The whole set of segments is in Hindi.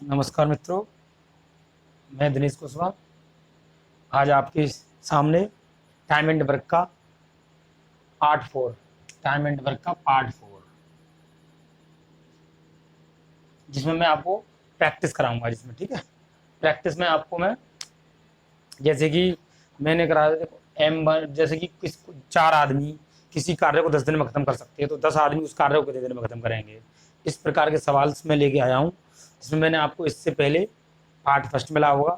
नमस्कार मित्रों, मैं दिनेश कुशवाहा आज आपके सामने टाइम एंड वर्क का पार्ट 4 जिसमें मैं आपको प्रैक्टिस कराऊंगा। जिसमें ठीक है, प्रैक्टिस में आपको मैं जैसे कि मैंने कराया था, देखो जैसे कि किस 4 आदमी किसी कार्य को 10 दिन में खत्म कर सकते हैं, तो 10 आदमी उस कार्य को कितने दिन में खत्म करेंगे। इस प्रकार के सवाल मैं लेके आया हूँ, जिसमें मैंने आपको इससे पहले पार्ट फर्स्ट मिला होगा,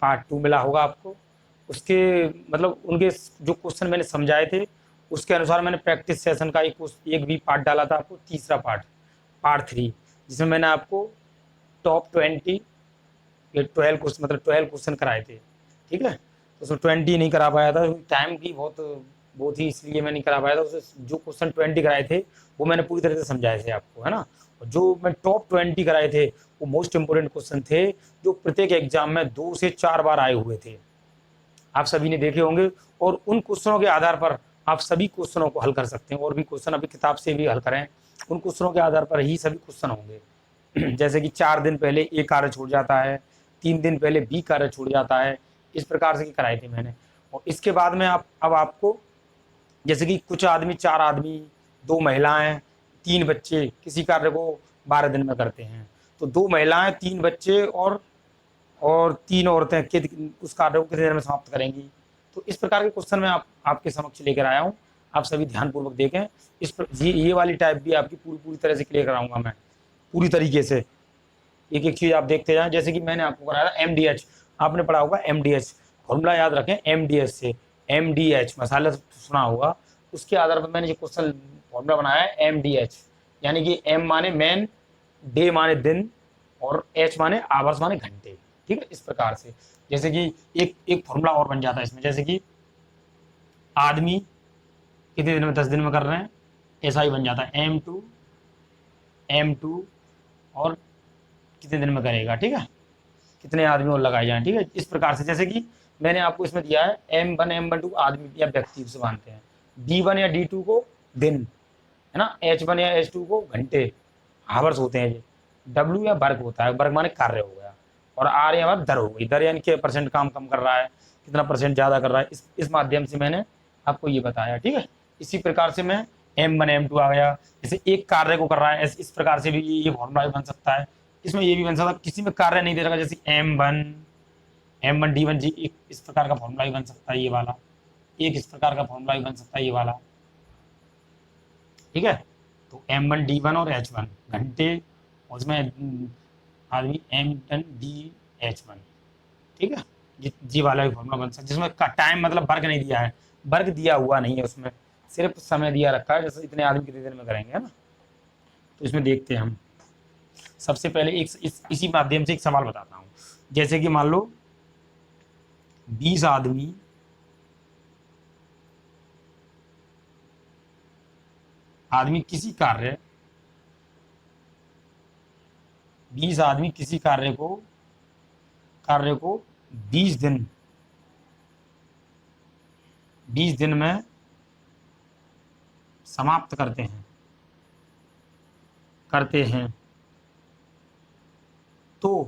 पार्ट 2 मिला होगा आपको। उसके मतलब उनके जो क्वेश्चन मैंने समझाए थे उसके अनुसार मैंने प्रैक्टिस सेशन का एक भी पार्ट डाला था आपको, तीसरा पार्ट 3, जिसमें मैंने आपको टॉप 20 ये 12 क्वेश्चन मतलब 12 क्वेश्चन कराए थे। ठीक है, तो उसमें 20 नहीं करा पाया था, टाइम की बहुत थी, इसलिए मैं नहीं करा पाया था। उसमें जो क्वेश्चन 20 कराए थे वो मैंने पूरी तरह से समझाए थे आपको, है ना। और जो मैं टॉप 20 कराए थे वो मोस्ट इंपोर्टेंट क्वेश्चन थे, जो प्रत्येक एग्जाम में 2 से 4 बार आए हुए थे, आप सभी ने देखे होंगे। और उन क्वेश्चनों के आधार पर आप सभी क्वेश्चनों को हल कर सकते हैं, और भी क्वेश्चन अभी किताब से भी हल करें, उन क्वेश्चनों के आधार पर ही सभी क्वेश्चन होंगे। जैसे कि 4 दिन पहले ए कार्य छूट जाता है, 3 दिन पहले बी कार्य छूट जाता है, इस प्रकार से कराए थे मैंने। और इसके बाद में अब आपको जैसे कि कुछ आदमी 4 आदमी, 2 महिलाएं, 3 बच्चे किसी कार्य को 12 दिन में करते हैं, तो 2 महिलाएं, 3 बच्चे और 3 औरतें उस कार्य को कितने देर में समाप्त करेंगी। तो इस प्रकार के क्वेश्चन मैं आपके समक्ष लेकर आया हूँ, आप सभी ध्यानपूर्वक देखें। ये वाली टाइप भी आपकी पूरी तरह से क्लियर कराऊंगा मैं, पूरी तरीके से एक एक चीज आप देखते जाएं। जैसे कि मैंने आपको कराया था MDH, आपने पढ़ा होगा MDH फॉर्मूला याद रखें। MDH से MDH मसाला सुना होगा, उसके आधार पर मैंने ये क्वेश्चन फॉर्मूला बनाया है MDH, यानी कि M माने मैन, डे माने दिन, और H माने आवर्स माने घंटे। ठीक है, इस प्रकार से जैसे कि एक फॉर्मूला और बन जाता है इसमें, जैसे कि आदमी कितने दिन में 10 दिन में कर रहे हैं, ऐसा ही बन जाता है M2 और कितने दिन में करेगा। ठीक है, कितने आदमी और लगाए जाएं। ठीक है, इस प्रकार से जैसे कि मैंने आपको इसमें दिया है M1 आदमी या व्यक्ति से मानते हैं, D1 या D2 को दिन, है ना, H1 या H2 को घंटे, हावर्स होते हैं ये, W या वर्क होता है, वर्क माने कार्य हो गया, और R या दर हो गई, दर यानी कि % काम कम कर रहा है, कितना % ज़्यादा कर रहा है। इस माध्यम से मैंने आपको ये बताया। ठीक है, इसी प्रकार से मैं M1 M2 आ गया, जैसे एक कार्य को कर रहा है, इस प्रकार से भी ये फॉर्मूला भी बन सकता है। इसमें ये भी बन सकता है, किसी में कार्य नहीं दे रहा, जैसे M1 D1 जी, एक इस प्रकार का फॉर्मूला भी बन सकता है ये वाला, एक इस प्रकार का फॉर्मूला भी बन सकता है ये वाला। ठीक है, तो M1 D1 और H1 घंटे, उसमें आदमी M10 DH1। ठीक है, जी वाला भी फॉर्मूला बन सकता है, जिसमें टाइम मतलब वर्क नहीं दिया है, वर्क दिया हुआ नहीं है, उसमें सिर्फ समय दिया रखा है, जैसे इतने आदमी कितने देर में करेंगे, है ना। तो इसमें देखते हैं हम सबसे पहले इसी माध्यम से एक सवाल बताता हूँ। जैसे कि मान लो 20 आदमी किसी कार्य 20 आदमी किसी कार्य को 20 दिन में समाप्त करते हैं, तो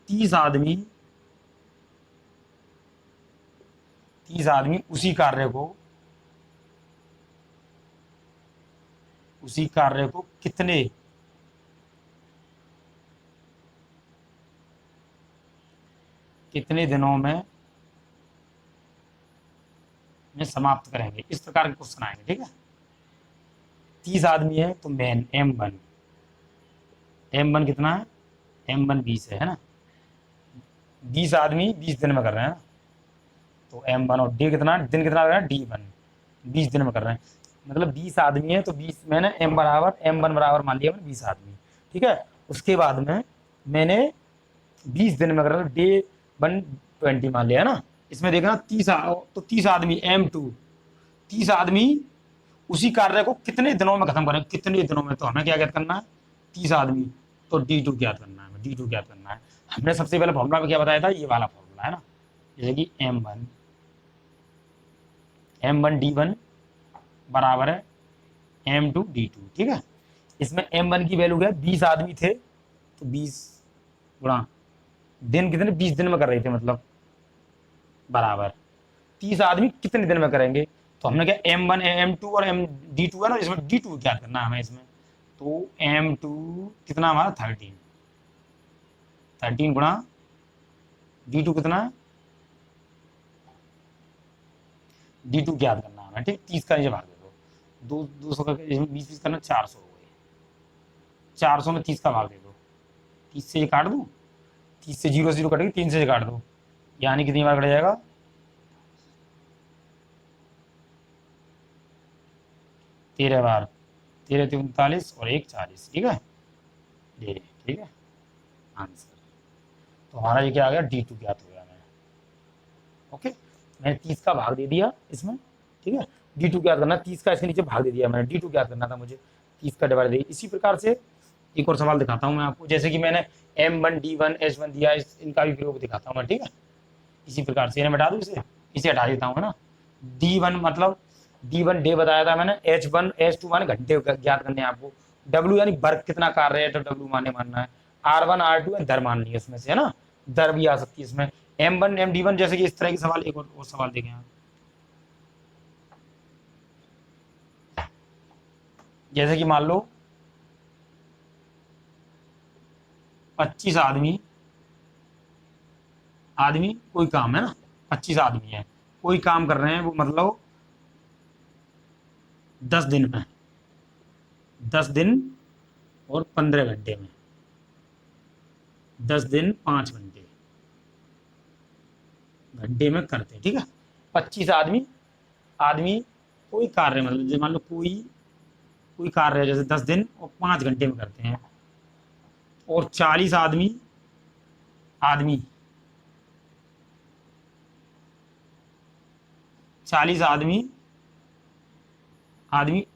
30 आदमी उसी कार्य को कितने दिनों में समाप्त करेंगे। इस प्रकार के क्वेश्चन आएंगे। ठीक है, 30 आदमी है तो मैन M1 कितना है, M1 20 है ना। 20 आदमी 20 दिन में कर रहे हैं, तो M1, और दिन कितना कर रहे हैं, D1 20 दिन में कर रहे हैं, मतलब 20 आदमी है तो 20 मैंने M1 बराबर मान लिया मैंने 20 आदमी। ठीक है, उसके बाद में मैंने 20 दिन में कर रहा हूँ, डे 120 मान लिया, है ना। इसमें देखना 30 आदमी M2, 30 आदमी उसी कार्य को कितने दिनों में खत्म करें, कितने दिनों में, तो हमें क्या ज्ञात करना है, 30 आदमी, तो D2 ज्ञात करना है, D2 ज्ञात करना है। हमने सबसे पहले फॉर्मूला में क्या बताया था, ये वाला फॉर्मूला, है ना, जैसे कि M1 D1 बराबर है M2 D2। ठीक है, इसमें M1 की वैल्यू क्या है, 20 आदमी थे तो 20 गुणा दिन कितने, 20 दिन में कर रहे थे, मतलब बराबर 30 आदमी कितने दिन में करेंगे। तो हमने क्या M1 M2 और D2 है ना, इसमें D2 क्या करना है हमें इसमें, तो M2 कितना हमारा 13 गुणा D2 कितना है, D2 क्या करना है हमें, ठीक 30 का नीचे भाग दे दो, 200 का 20 करना 400 हो गए, 400 में 30 का भाग दे दो, 30 से ये काट दो, 30 से 0 0 कटेगी, 3 से काट दो, यानी कितनी बार कट जाएगा 13 बार, 13 39 और 1 40, ठीक है ये, ठीक है आंसर। तो हमारा ये क्या आ गया, D2 ज्ञात हो गया हमें। ओके, मैंने 30 का भाग दे दिया इसमें, ठीक है D2 ज्ञात करना, 30 का इसके नीचे भाग दे दिया मैंने, D2 ज्ञात करना था मुझे, 30 का डिवाइड दे। इसी प्रकार से एक और सवाल दिखाता हूँ मैं आपको, जैसे कि मैंने M1 D1 H1 दिया, इनका भी प्रयोग दिखाता हूँ मैं, ठीक है इसी प्रकार से। इन्हें हटा दूँ, इसे हटा देता हूँ, है ना। D1 मतलब D1 डे बताया था मैंने, H1 H2 माने घंटे ज्ञात करने हैं आपको, W यानी वर्क कितना कार्य है, तो W मानना है, R1 R2 दर माननी है इसमें से, है ना, दर भी आ सकती है इसमें। M1 MD1 जैसे कि इस तरह के सवाल, एक और सवाल देखें आप, जैसे कि मान लो 25 आदमी कोई काम है ना, 25 आदमी है कोई काम कर रहे हैं, वो मतलब 10 दिन में, 10 दिन और 15 घंटे में, 10 दिन 5 घंटे में करते हैं, ठीक है 25 आदमी कोई कार्य, मतलब मान लो कोई कार्य है, जैसे 10 दिन और 5 घंटे में करते हैं, और 40 आदमी 40 आदमी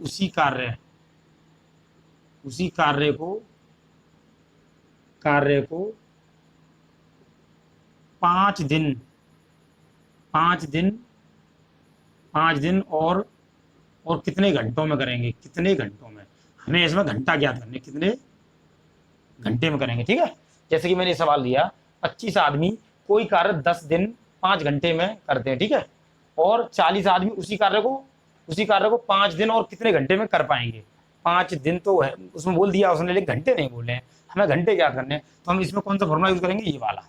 उसी कार्य को 5 दिन और कितने घंटों में करेंगे, कितने घंटों में, हमें इसमें घंटा ज्ञात करने, कितने घंटे में करेंगे, ठीक है। जैसे कि मैंने सवाल दिया 25 आदमी कोई कार्य 10 दिन 5 घंटे में करते हैं, ठीक है, और 40 आदमी उसी कार्य को 5 दिन और कितने घंटे में कर पाएंगे। 5 दिन तो है उसमें बोल दिया उसने, लेकिन घंटे नहीं बोले हैं, हमें घंटे क्या करने हैं, तो हम इसमें कौन सा फॉर्मूला यूज करेंगे, ये वाला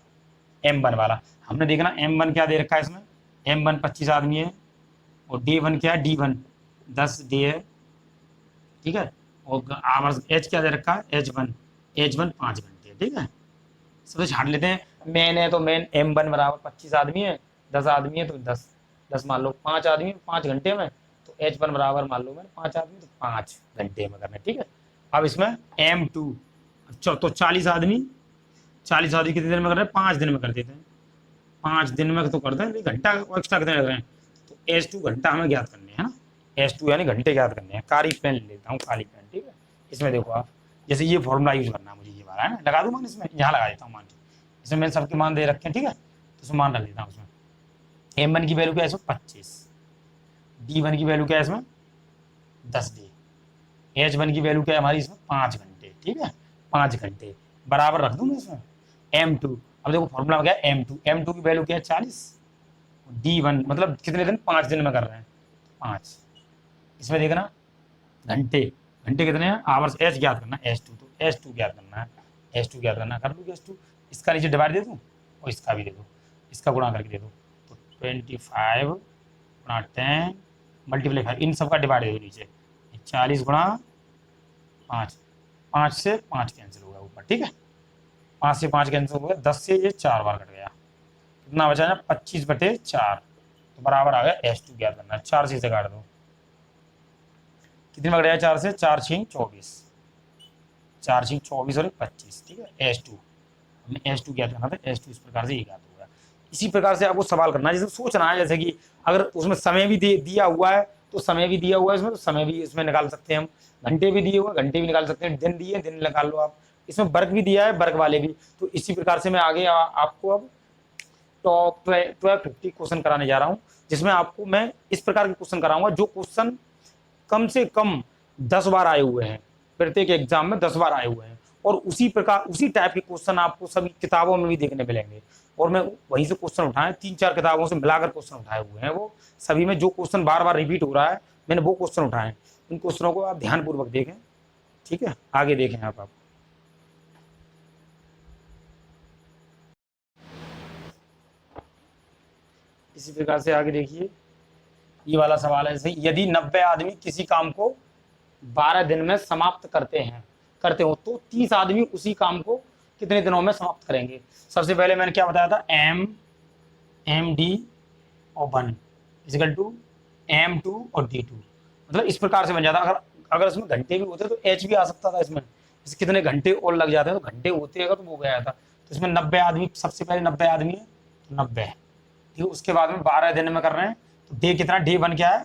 M1 वाला। हमने देखना M1 क्या दे रखा है इसमें, M1 25 आदमी है, और D1 क्या है, D1 10 डे है, ठीक है, और आवर्स H क्या दे रखा है, H1 5 घंटे, ठीक है। सबसे छाट लेते हैं, मेन है तो मेन M1 बराबर 25 आदमी है, 10 आदमी है तो 10 मान लो, 5 आदमी 5 घंटे में, तो H1 बराबर मान लो मैंने 5 आदमी तो 5 घंटे में करना है, ठीक है। अब इसमें M2 तो 40 आदमी कितने दिन में कर रहे हैं, 5 दिन में कर देते हैं, 5 दिन में तो करते हैं, घंटा एक्स्ट्रा कितने लग रहे हैं, तो H2 घंटा हमें ज्ञात करने हैं ना, H2 यानी घंटे ज्ञात करने हैं। काली पेन लेता हूँ, काली पेन, ठीक है। इसमें देखो आप, जैसे ये फॉर्मूला यूज करना है मुझे, ये वाला है ना, लगा दूँ मान, इसमें यहाँ लगा देता हूँ मान, इसमें मैंने सबके मान दे रखे हैं, ठीक है, तो उसमें मान रख देता हूँ। उसमें M1 की वैल्यू क्या है इसमें 25, D1 की वैल्यू क्या है इसमें 10 डे, H1 की वैल्यू क्या है हमारी इसमें 5 घंटे, ठीक है 5 घंटे बराबर रख दूँ मैं इसमें M2। अब देखो फॉर्मूला क्या है, M2 की वैल्यू क्या है 40, D1 मतलब कितने दिन, 5 दिन में कर रहे हैं 5, इसमें देखना घंटे कितने हैं, आवर्स H ज्ञात करना, H2 तो H2 ज्ञात करना है, H2 ज्ञात करना, कर लूँ H2, इसका नीचे डिवाइड दे दूँ और इसका भी दे दो, इसका गुणा करके दे दो, तो 25 गुणा 10 मल्टीप्लाई 5, इन सबका डिवाइड दे दो नीचे, 40 गुणा 5, 5 से 5 कैंसिल हो गया ऊपर, ठीक है 5 से 5 कैंसिल हो गया, 10 से ये 4 बार कट गया, कितना बचा ना 25/4, तो बराबर आ गया H2 ज्ञात करना है, 4 से काट दो, कितने में कट जाए 4 से, 4 6 24, 4 6 24 और 25, ठीक है H2 हमें H2 ज्ञात करना था, H2 इस प्रकार से ये ज्ञात होगा। इसी प्रकार से आपको सवाल करना है, जैसे सोचना है, जैसे कि अगर उसमें समय भी दिया हुआ है तो समय भी दिया हुआ है इसमें, तो समय भी इसमें निकाल सकते हैं हम, घंटे भी दिए हुए घंटे भी निकाल सकते हैं, दिन दिए दिन निकाल लो आप, इसमें वर्क भी दिया है वर्क वाले भी। तो इसी प्रकार से मैं आगे आपको अब टॉप 1250 क्वेश्चन कराने जा रहा हूँ, जिसमें आपको मैं इस प्रकार के क्वेश्चन कराऊंगा जो क्वेश्चन कम से कम 10 बार आए हुए हैं, प्रत्येक एग्जाम में 10 बार आए हुए हैं, और उसी प्रकार उसी टाइप के क्वेश्चन आपको सभी किताबों में भी देखने मिलेंगे। और मैं वहीं से क्वेश्चन उठाए, 3-4 किताबों से मिलाकर क्वेश्चन उठाए हुए हैं, वो सभी में जो क्वेश्चन बार बार रिपीट हो रहा है मैंने वो क्वेश्चन उठाए। इन क्वेश्चनों को आप ध्यानपूर्वक देखें, ठीक है। आगे देखें आप इसी प्रकार से आगे देखिए, ये वाला सवाल है जैसे, यदि 90 आदमी किसी काम को 12 दिन में समाप्त करते हो तो 30 आदमी उसी काम को कितने दिनों में समाप्त करेंगे। सबसे पहले मैंने क्या बताया था, एम डी और 1 इजिकल टू M2 और D2। मतलब इस प्रकार से बन जाता। अगर इसमें घंटे भी होते तो H भी आ सकता था इसमें, इस कितने घंटे और लग जाते हैं, तो घंटे होते अगर तो वो गया था। तो इसमें 90 आदमी, सबसे पहले 90 आदमी है तो 90 है, ठीक है। उसके बाद में 12 दिन में कर रहे हैं, तो डे कितना, डे 1 क्या है,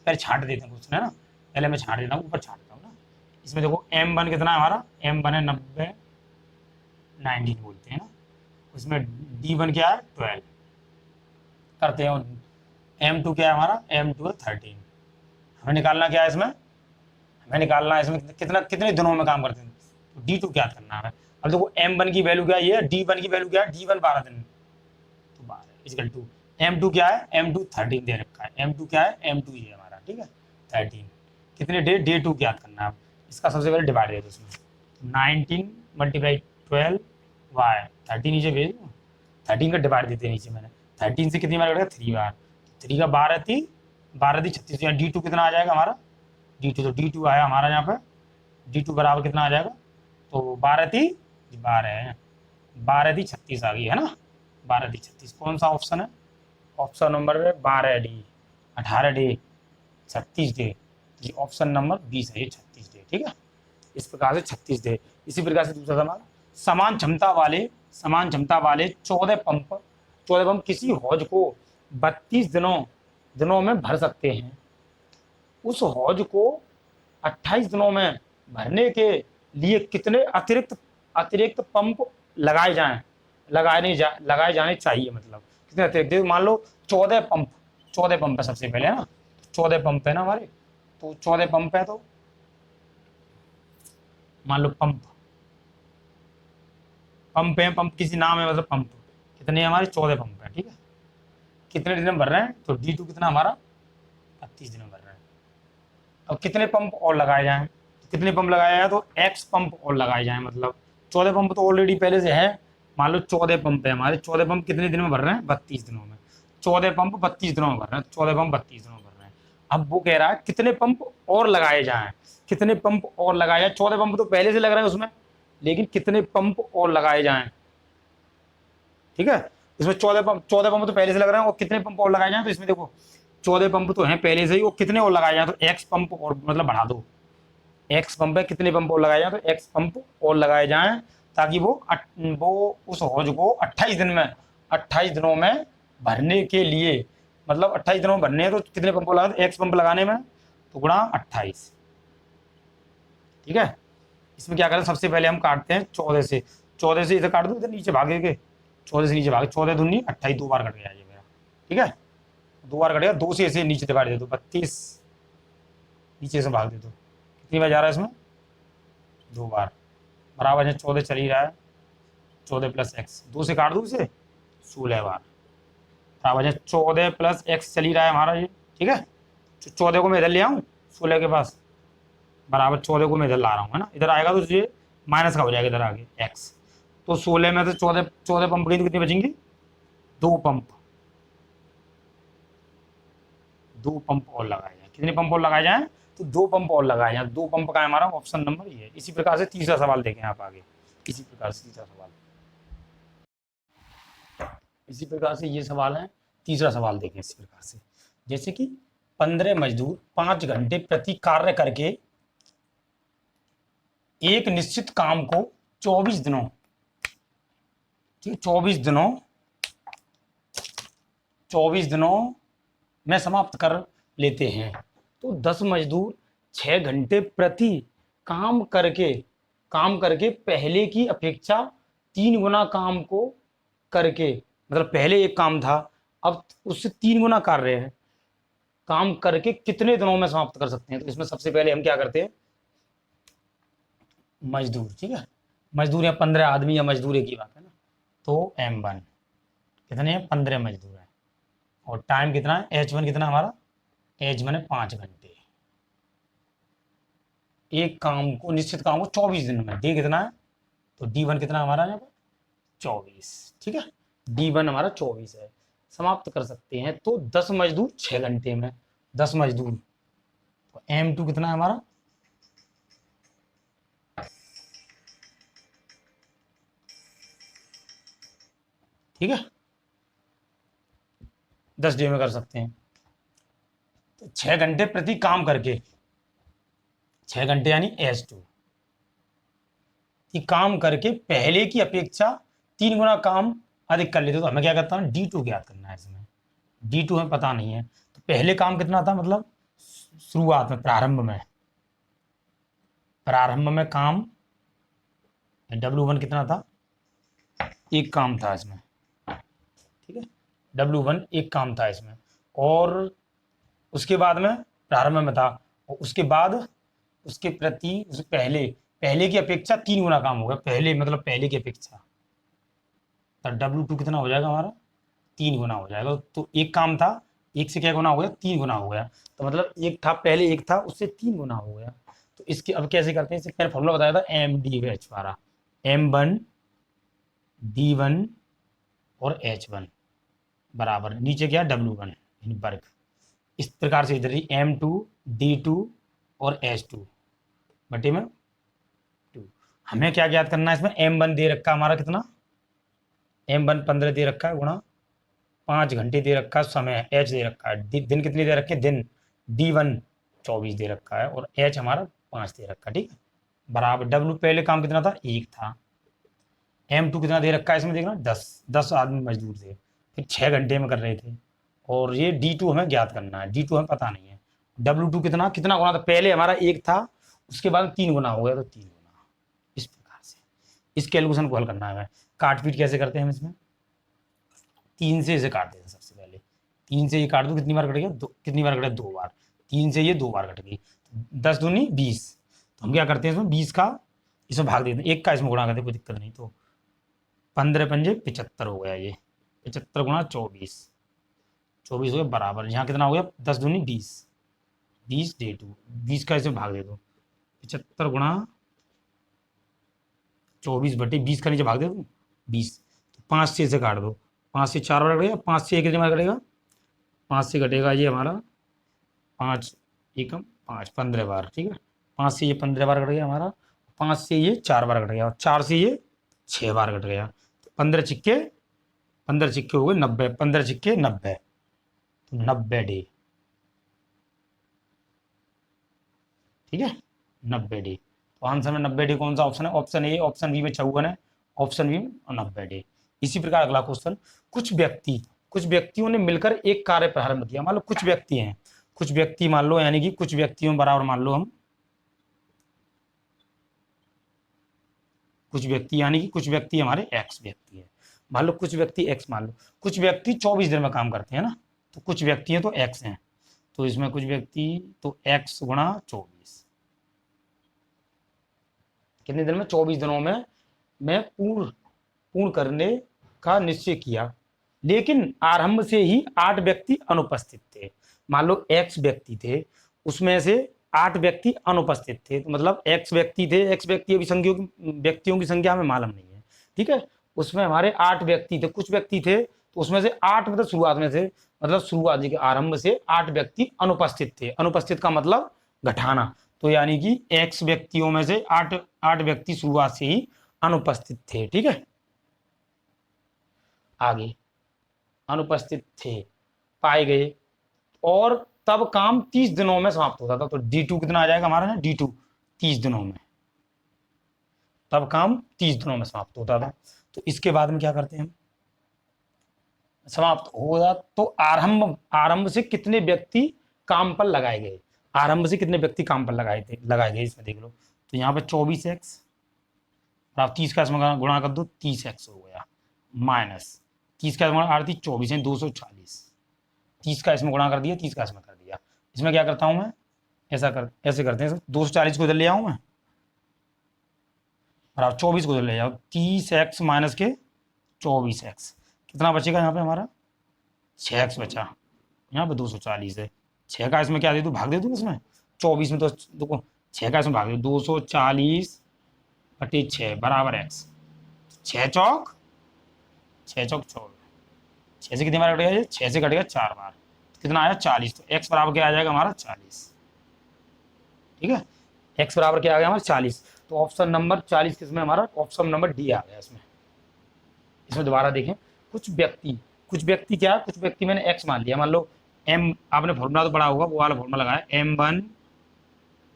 पहले छांट देते हैं कुछ, है ना। पहले मैं छांट देता हूँ, ऊपर छांटता हूँ ना। इसमें देखो M1 कितना है हमारा, M1 है 90, 19 बोलते हैं ना। उसमें D1 क्या है 12 करते हैं। M2 क्या है हमारा, M2 है 13। हमें निकालना क्या है इसमें, हमें निकालना है इसमें कितना, कितने दिनों में काम करते हैं, तो D2 क्या करना है। अब देखो M1 की वैल्यू क्या है, ये D1 की वैल्यू क्या है, D1 12 दिन, तो 12 इजिकल टू M2 क्या है, M2 13 दे रखा है। M2 क्या है, M2 ये हमारा, ठीक है 13। कितने डे, डे 2 याद करना है। इसका सबसे पहले डिवाइड दे दो इसमें, 19 मल्टीप्लाई 12 वाई 13 नीचे भेज दो, 13 का डिवाइड देते नीचे मैंने, 13 से कितनी बार कटेगा, 3 बार, 3 का 12 थी, 12 थी 36, यहाँ D2 कितना आ जाएगा हमारा, D2 तो D2 आया हमारा यहाँ पे, D2 बराबर कितना आ जाएगा, तो 12 थी 12 है, 12 थी 36 आ गई है ना, 12 थी 36। कौन सा ऑप्शन है, option number 12 D, 18 day 36 day, ये ऑप्शन नंबर 20 है, ये 36 डे, ठीक है। इस प्रकार से 36 डे। इसी प्रकार से दूसरा सवाल, समान क्षमता वाले 14 पंप किसी हौज को 32 दिनों में भर सकते हैं। उस हौज को 28 दिनों में भरने के लिए कितने अतिरिक्त पंप लगाए जाने चाहिए, मतलब कितने अतिरिक्त, मान लो 14 पंप है सबसे पहले, है ना, 14 पंप है ना हमारे, तो 14 पंप है, तो मान लो पंप है, पंप किसी नाम है, मतलब पंप कितने हमारे 14 पंप है, ठीक है। कितने दिन में भर रहे हैं, तो D2 कितना हमारा 32 दिन में भर रहे हैं। अब कितने पंप और लगाए जाएं, तो कितने पंप लगाए जाए, तो X पंप और लगाए जाएं, मतलब 14 पंप तो ऑलरेडी पहले से है, मान लो 14 पंप है हमारे, 14 पंप कितने दिन में भर रहे हैं, 32 दिनों में, 14 पंप 32 दिनों में भर रहे हैं, 14 पंप 32 दिनों में भर रहे हैं। अब वो कह रहा है कितने पंप और लगाए जाएं, कितने पंप और लगाए जाए, 14 पंप तो पहले से लग रहे हैं उसमें, लेकिन कितने पंप और लगाए जाएं, ठीक है। इसमें 14 पंप तो पहले से लग रहे हैं, और कितने पंप और लगाए जाएं, तो इसमें देखो 14 पंप तो हैं पहले से ही, और कितने और लगाए जाएं, तो X पंप और मतलब बढ़ा दो, X पंप है, कितने पंप और लगाए जाएं, तो X पंप और लगाए जाएं, ताकि वो उस हौज को 28 दिनों में भरने के लिए, मतलब 28 दिनों में भरने हैं, तो कितने पंप लगा, तो X पंप लगाने में तो गुणा 28, ठीक है। इसमें क्या करें, सबसे पहले हम काटते हैं 14 से इधर काट दो, इधर नीचे भागे के 14 से नीचे भागे, 14 दूनी 28, 2 बार कट गया ये मेरा, ठीक है, 2 बार कटेगा, 2 से ऐसे नीचे डिवाइड दे दो, 32 नीचे से भाग दे दो, कितनी बार जा रहा है इसमें, 2 बार, बराबर है 14 चल ही रहा है, 14 प्लस एक्स, 2 से काट दो इसे, 16 बार, बराबर है 14 प्लस एक्स चल ही रहा है हमारा ये, ठीक है। 14 को मैं इधर ले आऊँ 16 के पास, बराबर 14 को मैं इधर ला रहा हूँ, है ना, इधर आएगा तो ये माइनस का हो जाएगा इधर आगे एक्स, तो 16 में तो 14 पंप गई तो कितनी बचेंगी, 2 पंप और लगाए जाए, कितने पंप और लगाए जाए, तो 2 पंप और लगाए जाए, 2 पंप का हमारा ऑप्शन नंबर ये है। इसी प्रकार से तीसरा सवाल देखें आप आगे, इसी प्रकार से तीसरा सवाल, इसी प्रकार से ये सवाल है, तीसरा सवाल देखें इसी प्रकार से, जैसे कि 15 मजदूर 5 घंटे प्रति कार्य करके एक निश्चित काम को 24 दिनों, ठीक, 24 दिनों में समाप्त कर लेते हैं, तो 10 मजदूर 6 घंटे प्रति काम करके पहले की अपेक्षा 3 गुना काम को करके, मतलब पहले एक काम था अब उससे 3 गुना कर रहे हैं, काम करके कितने दिनों में समाप्त कर सकते हैं। तो इसमें सबसे पहले हम क्या करते हैं, मजदूर, ठीक है, मजदूर या 15 आदमी या मजदूर एक ही बात है ना। तो M1 कितने हैं, 15 मजदूर हैं। और टाइम कितना है, H1 कितना हमारा, H1 है 5 घंटे। एक काम को, निश्चित काम को 24 दिन में, D कितना है, तो D1 कितना हमारा यहाँ पर 24, ठीक है, D1 हमारा 24 है। समाप्त कर सकते हैं। तो 10 मजदूर 6 घंटे में, 10 मजदूर, तो M2 कितना है हमारा, ठीक है, 10 डे में कर सकते हैं। तो 6 घंटे प्रति काम करके, 6 घंटे यानी H2 कि काम करके पहले की अपेक्षा 3 गुना काम अधिक कर लेते, तो हमें क्या करता है, D2 ज्ञात करना है। इसमें D2 हमें पता नहीं है, तो पहले काम कितना था, मतलब शुरुआत में, प्रारंभ में काम W1 कितना था, एक काम था इसमें, ठीक है, W1 एक काम था इसमें। और उसके बाद में प्रारंभ में था, और उसके बाद उसके प्रति, उससे पहले की अपेक्षा 3 गुना काम हो गया, पहले मतलब पहले की अपेक्षा, तो W2 कितना हो जाएगा हमारा, 3 गुना हो जाएगा। तो एक काम था, एक से क्या गुना हो गया, 3 गुना हो गया। तो मतलब एक था, पहले एक था, उससे 3 गुना हो गया। तो इसके अब कैसे करते हैं, इससे पहले फॉर्मूला बताया था MDH वाला, M1 D1 और H1 बराबर, नीचे क्या, W1 वर्ग। इस प्रकार से इधर ही M2 D2 और H2 बटे में 2। हमें क्या ज्ञात करना है, इसमें M1 दे रखा हमारा कितना, M1 15 दे रखा है, गुणा 5 घंटे दे रखा है, समय H दे रखा है, दिन कितने दे रखे, दिन D1 24 दे रखा है, और H हमारा 5 दे रखा है, ठीक है, बराबर W पहले काम कितना था, एक था। M2 कितना दे रखा है इसमें देखना, 10 आदमी मजदूर थे, फिर 6 घंटे में कर रहे थे। और ये D2 हमें ज्ञात करना है, D2 हमें पता नहीं है। W2 कितना कितना गुना था, पहले हमारा एक था, उसके बाद 3 गुना हो गया, तो 3 गुना। इस प्रकार से इस कैलकुलेशन को हल करना है हमें। काट पीट कैसे करते हैं हम इसमें, 3 से इसे काट देते हैं सबसे पहले, 3 से ये काट दो, कितनी बार कट गया, कितनी बार कटा, 2 बार, 3 से ये 2 बार कट गई, 10 दूनी 20। तो हम क्या करते हैं, इसमें 20 का इसमें भाग देते हैं, एक का इसमें गुणा करते हैं, कोई दिक्कत नहीं। तो 15 पंजे 75 हो गया, ये 75 गुणा 24, 24 हो गया बराबर, यहाँ कितना हो गया, 10 दूनी 20, 20 D2, 20 का इसमें भाग दे दो, 75 गुणा 24 बटे 20 का नीचे भाग दे दो 20। तो 5 से इसे काट दो, 5 से 4 बार कटेगा, 5 से 1 कितनी बार कटेगा, 5 से कटेगा ये हमारा 5 एकम 5, 15 बार, ठीक है, 5 से ये 15 बार कट गया हमारा, 5 से ये 4 बार कट गया, और 4 से ये 6 बार कट गया। तो 15 छिक्के हो गए 90, 15 छिक्के 90, तो 90 डे, ठीक है, 90 डे। तो आंसर में 90 डे कौन सा ऑप्शन है, ऑप्शन ए, ऑप्शन बी में 54 है, ऑप्शन बी में 90 डे। इसी प्रकार अगला क्वेश्चन, कुछ व्यक्तियों ने मिलकर एक कार्य प्रारंभ किया, मान लो कुछ व्यक्ति हैं, कुछ व्यक्ति मान लो, यानी कि कुछ व्यक्तियों बराबर मान लो हम, कुछ व्यक्ति यानी कि कुछ व्यक्ति हमारे एक्स व्यक्ति है, मान लो कुछ व्यक्ति एक्स, मान लो कुछ व्यक्ति 24 दिन में काम करते हैं ना, तो कुछ व्यक्ति हैं तो एक्स हैं, तो इसमें कुछ व्यक्ति, तो एक्स गुणा 24, कितने दिन में, 24 दिनों में मैं पूर्ण करने का निश्चय किया, लेकिन आरंभ से ही 8 व्यक्ति अनुपस्थित थे। मान लो एक्स व्यक्ति थे, उसमें से 8 व्यक्ति अनुपस्थित थे, तो मतलब एक्स व्यक्ति थे, एक्स व्यक्ति अभी व्यक्तियों की संख्या हमें मालूम नहीं है, ठीक है, उसमें हमारे 8 व्यक्ति थे, कुछ व्यक्ति थे, तो उसमें से 8 मतलब शुरुआत में थे, मतलब शुरुआत के आरंभ से 8 व्यक्ति अनुपस्थित थे, अनुपस्थित का मतलब घटाना, तो यानी कि एक्स व्यक्तियों में से 8 व्यक्ति शुरुआत से ही अनुपस्थित थे, ठीक है, आगे अनुपस्थित थे, पाए गए, और तब काम 30 दिनों में समाप्त होता था, तो D2 कितना आ जाएगा हमारा, D2 30 दिनों में, तब काम 30 दिनों में समाप्त होता था। तो इसके बाद में क्या करते हैं हम, समाप्त होगा तो आरंभ से कितने व्यक्ति काम पर लगाए गए, आरंभ से कितने व्यक्ति काम पर लगाए गए इसमें देख लो। तो यहाँ पे 24x, आप 30 का इसमें गुणा कर दो, 30x हो गया, माइनस 30 का गुणा 8 24 है 240, 30 का इसमें गुणा कर दिया, 30 का इसमें कर दिया। इसमें क्या करता हूं मैं, ऐसे करते हैं, 240 को इधर ले आऊं मैं, बराबर 24 को ले जाओ, 30x माइनस के 24x, कितना बचेगा यहाँ पे हमारा 6x बचा, यहाँ पे 240 है, 6 का इसमें क्या दे दूँ, भाग दे दूँ इसमें 24 में, तो देखो 6 का इसमें भाग दे, 240/6 बराबर x, 6 चौक 24, 6 से कितनी बार कटेगा, 6 से कटेगा 4 बार, तो कितना आया 40, तो x बराबर क्या आ जाएगा हमारा 40, ठीक है, x बराबर क्या आ गया हमारा 40, तो ऑप्शन नंबर 40 किसमें हमारा, ऑप्शन नंबर डी आ गया इसमें। इसमें दोबारा देखें, कुछ व्यक्ति क्या, कुछ व्यक्ति मैंने x मान लिया, मान लो m, आपने फॉर्मूला तो पढ़ा होगा, वो वाला फॉर्मूला लगाया m1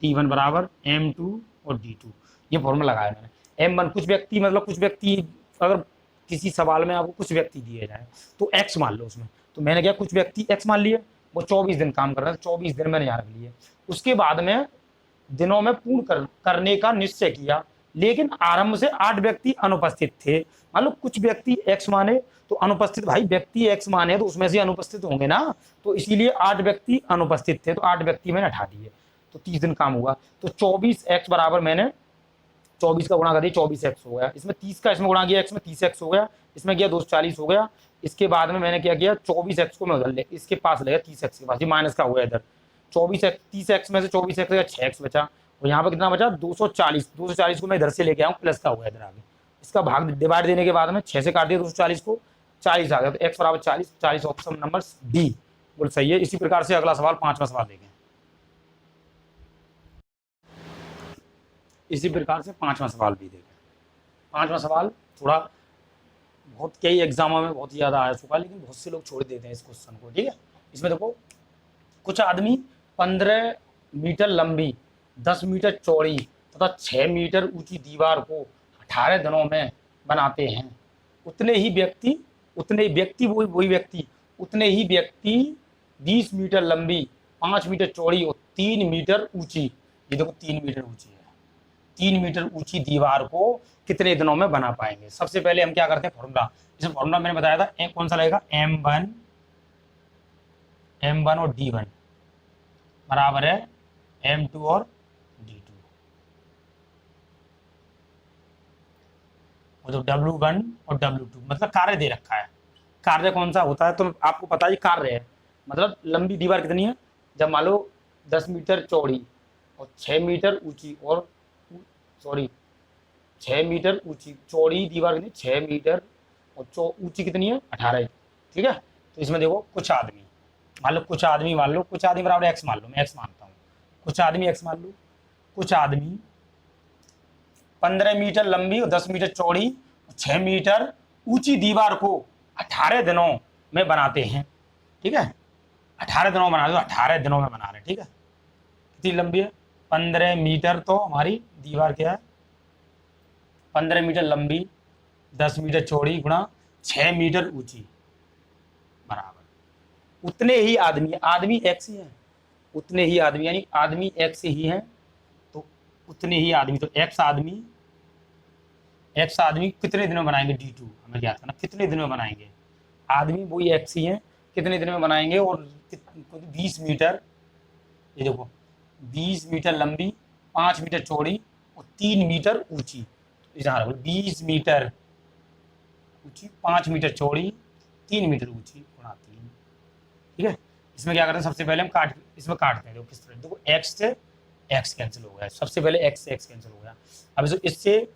t1 बराबर m2 और d2, ये फॉर्मूला लगाया मैंने। m1 कुछ व्यक्ति, मतलब कुछ व्यक्ति, अगर किसी सवाल में आपको कुछ व्यक्ति दिए जाए तो x मान लो उसमें, तो मैंने क्या कुछ व्यक्ति x मान लिए, वो 24 दिन काम कर रहा है, 24 दिन मैंने यहाँ रख लिए, उसके बाद में दिनों में पूर्ण करने का निश्चय किया, लेकिन आरंभ से 8 व्यक्ति अनुपस्थित थे। मान लो कुछ व्यक्ति x माने तो अनुपस्थित, भाई व्यक्ति x माने तो उसमें से अनुपस्थित होंगे ना, तो इसीलिए 8 व्यक्ति अनुपस्थित थे, तो 8 व्यक्ति मैंने हटा दिए, तो 30 दिन काम हुआ। तो 24x बराबर मैंने 24 का गुणा कर दिया, 24x हो गया, इसमें 30 का इसमें गुणा किया, x में 30x हो गया, इसमें किया 240 हो गया, इसके बाद में मैंने क्या किया 24x को मैं उधर ले, इसके पास ले गया 30x के पास, ये माइनस का हो गया इधर, 24x 30x में से 24x का 6x बचा, और यहाँ पे कितना बचा 240 को मैं इधर से लेके आऊँ, प्लस का हुआ इधर आगे, इसका भाग डिवाइड देने के बाद में 6 से काट दिया 240 को, 40 आ गया, तो x बराबर 40 ऑप्शन नंबर डी बोल सही है। इसी प्रकार से अगला सवाल 5वां सवाल देखें, इसी प्रकार से 5वां सवाल भी देखें। 5वां सवाल थोड़ा बहुत कई एग्जामों में बहुत ज़्यादा आ चुका है, लेकिन बहुत से लोग छोड़ देते हैं इस क्वेश्चन को, ठीक है। इसमें देखो, कुछ आदमी 15 मीटर लंबी, 10 मीटर चौड़ी तथा 6 मीटर ऊंची दीवार को 18 दिनों में बनाते हैं, उतने ही व्यक्ति उतने ही व्यक्ति 20 मीटर लंबी, 5 मीटर चौड़ी और 3 मीटर ऊंची, ये देखो 3 मीटर ऊंची है, 3 मीटर ऊंची दीवार को कितने दिनों में बना पाएंगे। सबसे पहले हम क्या करते हैं, फॉर्मूला, इसमें फॉर्मूला मैंने बताया था, कौन सा लगेगा, m1 और d1 बराबर है m2 और d2, और जो w1 और w2 मतलब कार्य दे रखा है, कार्य कौन सा होता है तो आपको पता ही, कार्य है मतलब लंबी दीवार कितनी है, जब मान लो 10 मीटर चौड़ी और 6 मीटर ऊंची, और 6 मीटर ऊंची, चौड़ी दीवार कितनी 6 मीटर और ऊंची कितनी है 18, ठीक है। तो इसमें देखो कुछ आदमी बराबर x मान लो, मैं x मानता हूँ, कुछ आदमी x मान लो, कुछ आदमी 15 मीटर लंबी और 10 मीटर चौड़ी और 6 मीटर ऊंची दीवार को 18 दिनों में बनाते हैं, ठीक है, 18 दिनों में बना दो, 18 दिनों में बना रहे, ठीक है। कितनी लंबी है 15 मीटर, तो हमारी दीवार क्या है 15 मीटर लंबी, 10 मीटर चौड़ी गुणा 6 मीटर ऊंची बराबर उतने ही आदमी x ही है, उतने ही आदमी, यानी आदमी x ही है, तो उतने ही आदमी, तो x आदमी कितने दिनों में बनाएंगे, d2 हमें ज्ञात करना, कितने दिनों में बनाएंगे, आदमी वही x ही है, कितने दिनों में बनाएंगे, और 20 मीटर, ये देखो 20 मीटर लंबी, 5 मीटर चौड़ी और 3 मीटर ऊंची, 20 मीटर ऊंची, 5 मीटर चौड़ी, 3 मीटर ऊंची गुणा 3, ठीक है। इसमें क्या करते हैं, सबसे पहले हम इसमें काटते हैं, देखो किस तरह, देखो x से x कैंसिल हो गया, सबसे पहले x से x कैंसिल हो गया, अब इससे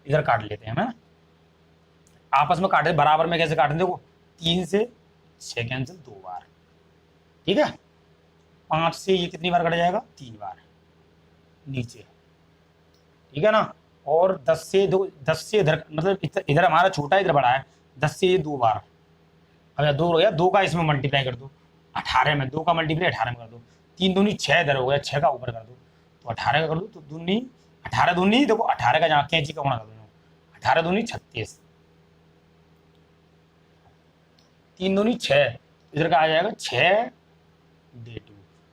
इधर काट लेते हैं, आपस में काटे बराबर में, कैसे काटें, देखो 3 से 6 कैंसिल 2 बार, ठीक है, 5 से ये कितनी बार कट जाएगा 3 बार नीचे, ठीक है ना, और 10 से इधर, मतलब इधर हमारा छोटा इधर बड़ा है, 10 से ये 2 बार, अब 2 हो गया, 2 का इसमें मल्टीप्लाई कर दो 18 में, 2 का मल्टीप्लाई 18 में कर दो, 3 दूनी 6 इधर हो गया, 6 का ऊपर कर दो, तो 18 का कर दो, तो 18 दूनी, देखो 18 का जहाँ कैंची का गुणा कर दो, 18 दूनी 36, 3 दूनी 6, इधर का आ जाएगा 6 d2,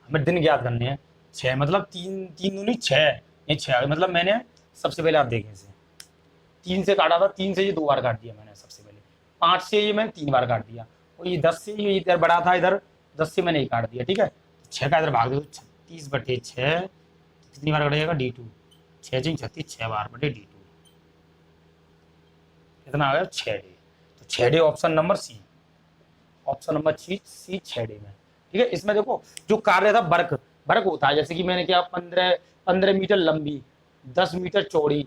हमें दिन ज्ञात करने हैं, 6 मतलब 3 दूनी 6, ये 6 मतलब मैंने सबसे पहले आप देखें इसे, 3 से काटा था, 3 से ये 2 बार काट दिया मैंने सबसे पहले, 5 से ये मैंने 3 बार काट दिया, और ये 10 से ये इधर बड़ा था, इधर 10 से मैंने ये काट दिया, ठीक है, 6 का इधर भाग दो, 36/6 कितनी बार कटेगा d2, 6 36 6 बार बटे d2, कितना आ गया 6 डे। तो 6 day option number C, option number C 6 day में। ठीक है, इसमें देखो जो कार्य था वर्क, वर्क होता है जैसे कि मैंने क्या 15 मीटर लंबी, 10 मीटर चौड़ी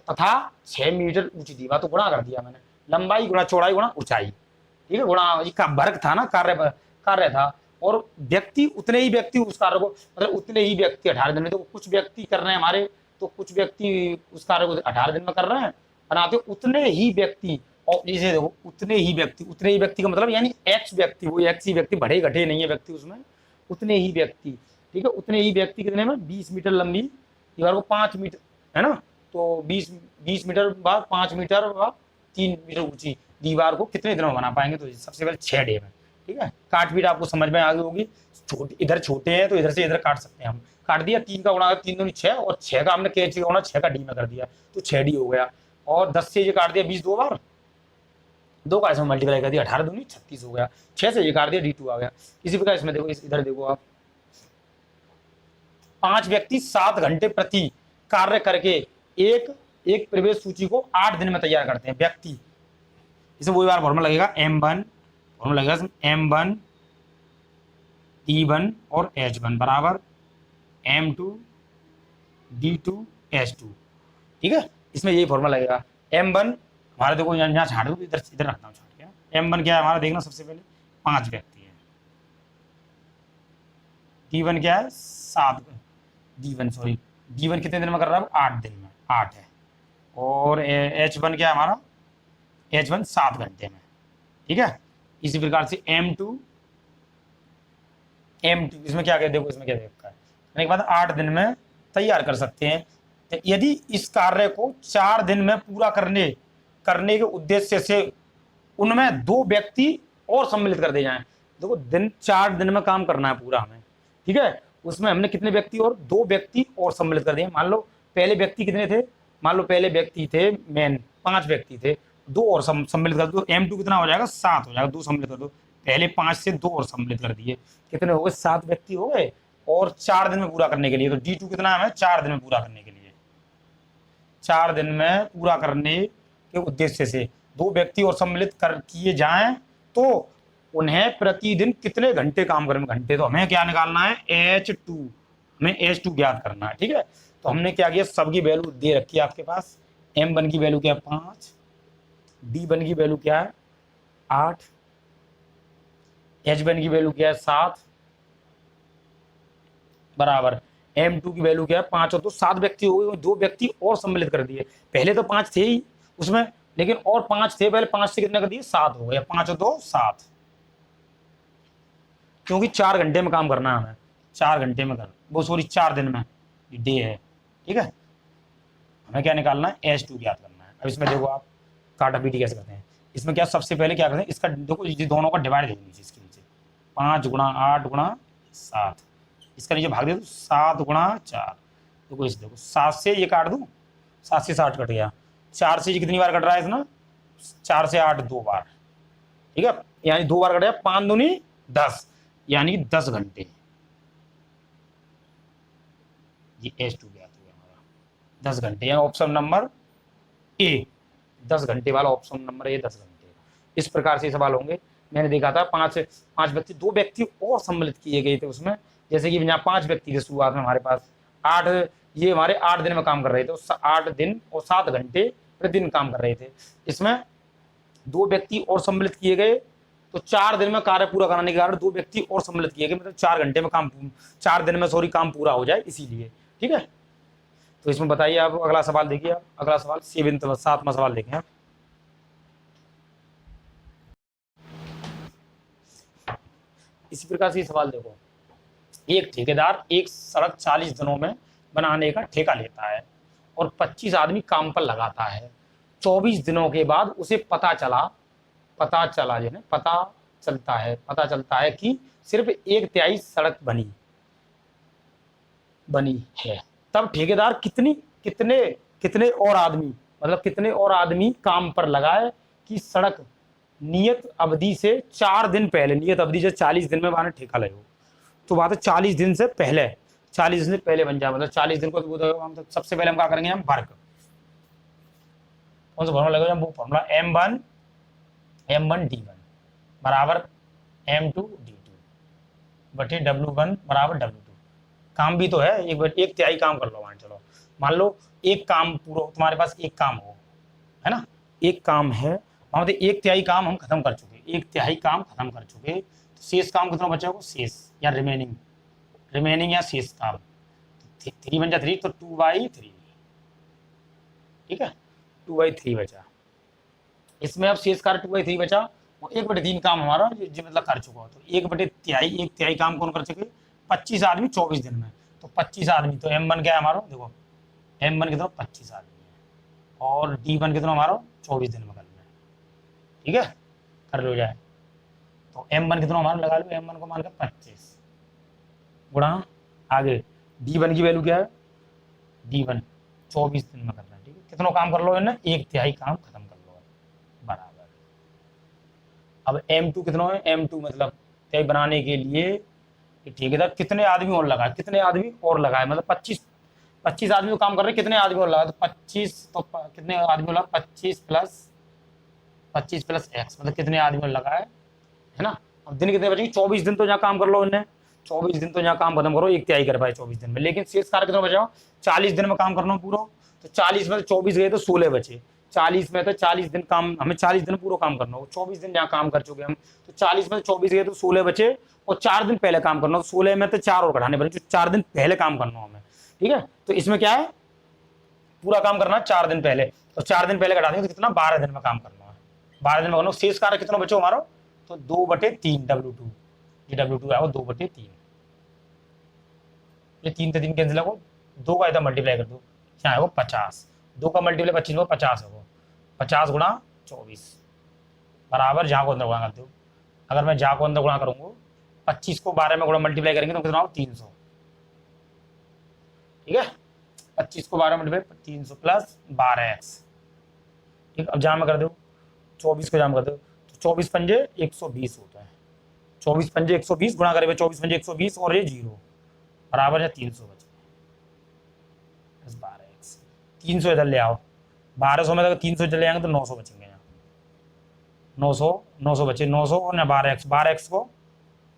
तथा 6 मीटर ऊंची दीवार, तो गुणा कर दिया मैंने, लंबाई गुणा चौड़ाई गुणा ऊंचाई। ठीक है, गुणा इसका वर्क था ना, कार्य था, और व्यक्ति उतने ही व्यक्ति उस कार्य को, मतलब उतने ही व्यक्ति 18 दिन में, तो कुछ व्यक्ति कर रहे हैं हमारे, तो कुछ व्यक्ति उस कार्य को 18 दिन में कर रहे हैं बनाते, उतने ही व्यक्ति, और जैसे देखो उतने ही व्यक्ति का मतलब यानी एक्स व्यक्ति, वो एक्स ही व्यक्ति, बढ़े घटे नहीं है व्यक्ति उसमें, उतने ही व्यक्ति। ठीक है, उतने ही व्यक्ति कितने में 20 मीटर लंबी दीवार को 5 मीटर, है ना, तो 20 मीटर बाद 5 मीटर बाद 3 मीटर ऊंची दीवार को कितने दिनों में बना पाएंगे, तो सबसे पहले 6 डे में। ठीक है, काट पीट आपको समझ में आ गई होगी, इधर छोटे हैं तो इधर से इधर काट सकते हैं हम, काट दिया, 3 का गुणा 3 दूनी 6, और 6 का हमने कैसे गुणा 6 का डी में कर दिया, तो 6 डी हो गया, और 10 से ये काट दिया 20 दो बार, 2 का इसमें मल्टीप्लाई कर दिया, 18 दूनी 36 हो गया, 6 से ये काट दिया D2 आ गया। इसी प्रकार इसमें देखो, इधर देखो आप, 5 व्यक्ति 7 घंटे प्रति कार्य करके एक प्रवेश सूची को 8 दिन में तैयार करते हैं व्यक्ति। इसमें वही बार फॉर्मूला लगेगा M1, फॉर्मूला लगेगा M1 D1 और H1 बराबर M2 D2 H2। ठीक है, इसमें यही फॉर्मूला लगेगा। M1 हमारा देखो यहाँ छाट दो, इधर इधर रखता हूँ छाट के। M1 क्या है हमारा, देखना सबसे पहले 5 व्यक्ति है, D1 क्या है 7, D1 कितने दिन में कर रहा है 8 दिन में, 8 है, और H1 क्या है हमारा, H1 7 घंटे में। ठीक है, इसी प्रकार से M2 इसमें क्या देखो, इसमें क्या देखा है, करने के बाद 8 दिन में तैयार कर सकते हैं। तो यदि इस कार्य को 4 दिन में पूरा करने के उद्देश्य से उनमें 2 व्यक्ति और सम्मिलित कर दिए जाएं, देखो 4 दिन में काम करना है पूरा हमें। ठीक है, उसमें हमने कितने व्यक्ति और 2 व्यक्ति और सम्मिलित कर दिए। मान लो पहले व्यक्ति कितने थे, मान लो पहले व्यक्ति थे मेन 5 व्यक्ति थे, 2 और सम्मिलित कर दो, M2 कितना हो जाएगा 7 हो जाएगा, 2 सम्मिलित कर दो, पहले 5 से 2 और सम्मिलित कर दिए, कितने हो गए 7 व्यक्ति हो गए, और 4 दिन में पूरा करने के लिए, तो D2 कितना है 4 दिन में पूरा करने के लिए, 4 दिन में पूरा करने के उद्देश्य से 2 व्यक्ति और सम्मिलित कर किए जाएं, तो उन्हें प्रतिदिन कितने घंटे काम करने, घंटे तो हमें क्या निकालना है H2, हमें H2 ज्ञात करना है। ठीक है, तो हमने क्या किया, सबकी वैल्यू दे रखी है आपके पास। M1 की वैल्यू क्या है 5, D1 की वैल्यू क्या है 8, H1 की वैल्यू क्या है 7 बराबर M2 की वैल्यू क्या है 5, और तो 7 व्यक्ति हो गए, 2 व्यक्ति और सम्मिलित कर दिए, पहले तो 5 थे ही उसमें, लेकिन और 5 थे, पहले 5 से कितने कर दिए 7 हो गए, 5 और 2 7, क्योंकि 4 घंटे में काम करना है हमें, 4 घंटे में कर वो सॉरी 4 दिन में डे है। ठीक है, हमें क्या निकालना है H2 ज्ञात करना है। अब इसमें देखो आप काटा पीटी कैसे करते हैं, इसमें क्या सबसे पहले क्या करते हैं, इसका देखो ये दोनों का डिवाइड देखो नीचे, इसके नीचे 5 गुणा 8 गुणा 7, इसका नीचे भाग दे दो 7 गुणा 4, देखो इस देखो 7 से ये काट दूं, 7 से 60 कट गया, 4 से ये कितनी बार कट रहा है इसमें, 4 से 8 2 बार। ठीक है, यानी 2 बार कट गया, 5 दूनी 10, यानी 10 घंटे, ये H2 ज्ञात हो गया हमारा 10 घंटे, यानी ऑप्शन नंबर ए 10 घंटे वाला, ऑप्शन नंबर ए 10 घंटे। इस प्रकार से सवाल होंगे। मैंने देखा था 5 व्यक्ति, 2 व्यक्ति और सम्मिलित किए गए थे उसमें, जैसे कि यहाँ 5 व्यक्ति थे शुरुआत में हमारे पास, 8 ये हमारे 8 दिन में काम कर रहे थे, 8 दिन और 7 घंटे प्रतिदिन काम कर रहे थे। इसमें 2 व्यक्ति और सम्मिलित किए गए, तो 4 दिन में कार्य पूरा कराने के कारण 2 व्यक्ति और सम्मिलित किए गए, मतलब 4 घंटे में काम, 4 दिन में सॉरी काम पूरा हो जाए इसीलिए। ठीक है, तो इसमें बताइए आप अगला सवाल देखिए, आप अगला सवाल 7वां सवाल देखें आप। इसी प्रकार से सवाल देखो, एक ठेकेदार एक सड़क 40 दिनों में बनाने का ठेका लेता है और 25 आदमी काम पर लगाता है। 24 दिनों के बाद उसे पता चलता है कि सिर्फ 1/3 सड़क बनी है। तब ठेकेदार कितने और आदमी काम पर लगाए कि सड़क नियत अवधि से 4 दिन पहले, नियत अवधि से 40 दिन में वहां ठेका ले, तो बात है 40 दिन से पहले बन जाए, मतलब 40 दिन को तो सबसे पहले हम क्या करेंगे, हम वर्क कौन सा फॉर्मूला लगेगा? वो फॉर्मूला M1 D1 बराबर M2 D2 बटे W1 बराबर W2। काम भी तो है, एक तिहाई काम कर लो मान, चलो मान लो एक काम पूरा, तुम्हारे पास एक काम हो, है ना, एक काम है, मान लो एक तिहाई काम हम खत्म कर चुके, एक तिहाई काम खत्म कर चुके, तो शेष काम कितना बचा होगा? शेष या रिमेनिंग या शेष काम, 3 बन जा 3, तो 2/3, ठीक है, 2/3 बचा। इसमें अब शेष कार्य 2/3 बचा, वो 1/3 काम हमारा जो मतलब कर चुका हो, तो एक तिहाई काम कौन कर चुके? 25 आदमी 24 दिन में, तो 25 आदमी, तो M1 क्या है हमारा? देखो M1 कितना? 25 आदमी है, और D1 कितना हमारा? 24 दिन में करना है, ठीक है, कर लो जाए। तो M1 कितना हमारा लगा लो, M1 को मान कर 25 गुणा आगे D1 की वैल्यू क्या है? D1 24 दिन में करना है, ठीक है, कितना काम कर लो ना? एक तिहाई काम खत्म कर लो बराबर। अब M2 कितना है? M2 मतलब तिहाई बनाने के लिए ठेकेदार कितने आदमी और लगाए, कितने आदमी और लगाए, मतलब 25 आदमी तो काम कर रहे, कितने आदमी और लगाए? तो 25, तो कितने आदमी और लगा? 25 प्लस x, मतलब कितने आदमी और लगाए, है ना। अब दिन कितने बचेंगे? 24 दिन तो यहाँ काम कर लो इन्हें, 24 दिन तो यहाँ काम खत्म करो, एक तिहाई कर पाए 24 दिन में, लेकिन शेष कार्य कितना बचा? 40 दिन में काम करना पूरा, तो 40 में 24 गए तो 16 बचे, 40 में तो 40 दिन काम, हमें 40 दिन पूरा काम करना हो, 24 दिन जहाँ काम कर चुके हम, तो 40 में 24 गए तो 16 बचे, और 4 दिन पहले काम करना हो, 16 में तो 4 और घटाने पड़े, 4 दिन पहले काम करना हो हमें, ठीक है। तो इसमें क्या है? पूरा काम करना 4 दिन पहले, तो 4 दिन पहले घटा देंगे तो कितना? 12 दिन में काम करना है, 12 दिन में करना। शेष कार्य कितना बचे हमारा? तो 2/3 W2, ये W2 है वो 2/3, ये 3 से 3 कैंसिल है, 2 का इधर मल्टीप्लाई कर दो, क्या है वो? 50, 2 का मल्टीप्लाई 25 में 50 है वो, 50 गुणा 24 बराबर, जहाँ को अंदर गुणा करते हो, अगर मैं जहाँ को अंदर गुणा करूंगा 25 को 12 में गुणा मल्टीप्लाई करेंगे तो कितना होगा? 300, ठीक है, 25 को 12 मल्टीप्लाई 300 प्लस 12x, ठीक। अब जहाँ में कर दो 24 को जहाँ कर दो, तो 24 पंजे 120 होता है, 24 पंजे 120 गुणा करेंगे 24 पंजे 120, और ये 0 बराबर है 300 बचे, 12x, 300 इधर ले आओ, 1200 में अगर 300 चले जाएंगे तो 900 बचेंगे यहाँ, 900 बचे, 900 और ना 12x को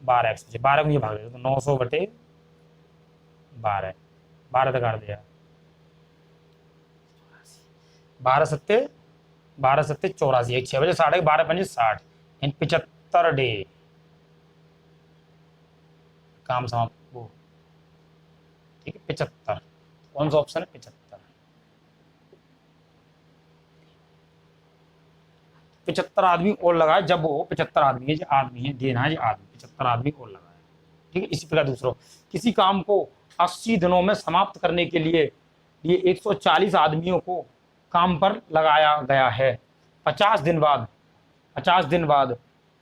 12x बचे, 12 को ये भाग दे तो 900 बटे 12, 12 तक काट दिया, 12 सत्ते 84, एक 6 बजे 60, 12 पंजे 60, 75 डे काम समाप्त, वो ठीक है 75, कौन सा ऑप्शन है? 75, 75 आदमी और लगाए, जब वो 75 आदमी है, जो आदमी है देना है, जो आदमी 75 आदमी और लगाए, ठीक है। इसी प्रकार दूसरा, किसी काम को 80 दिनों में समाप्त करने के लिए 140 आदमियों को काम पर लगाया गया है, 50 दिन बाद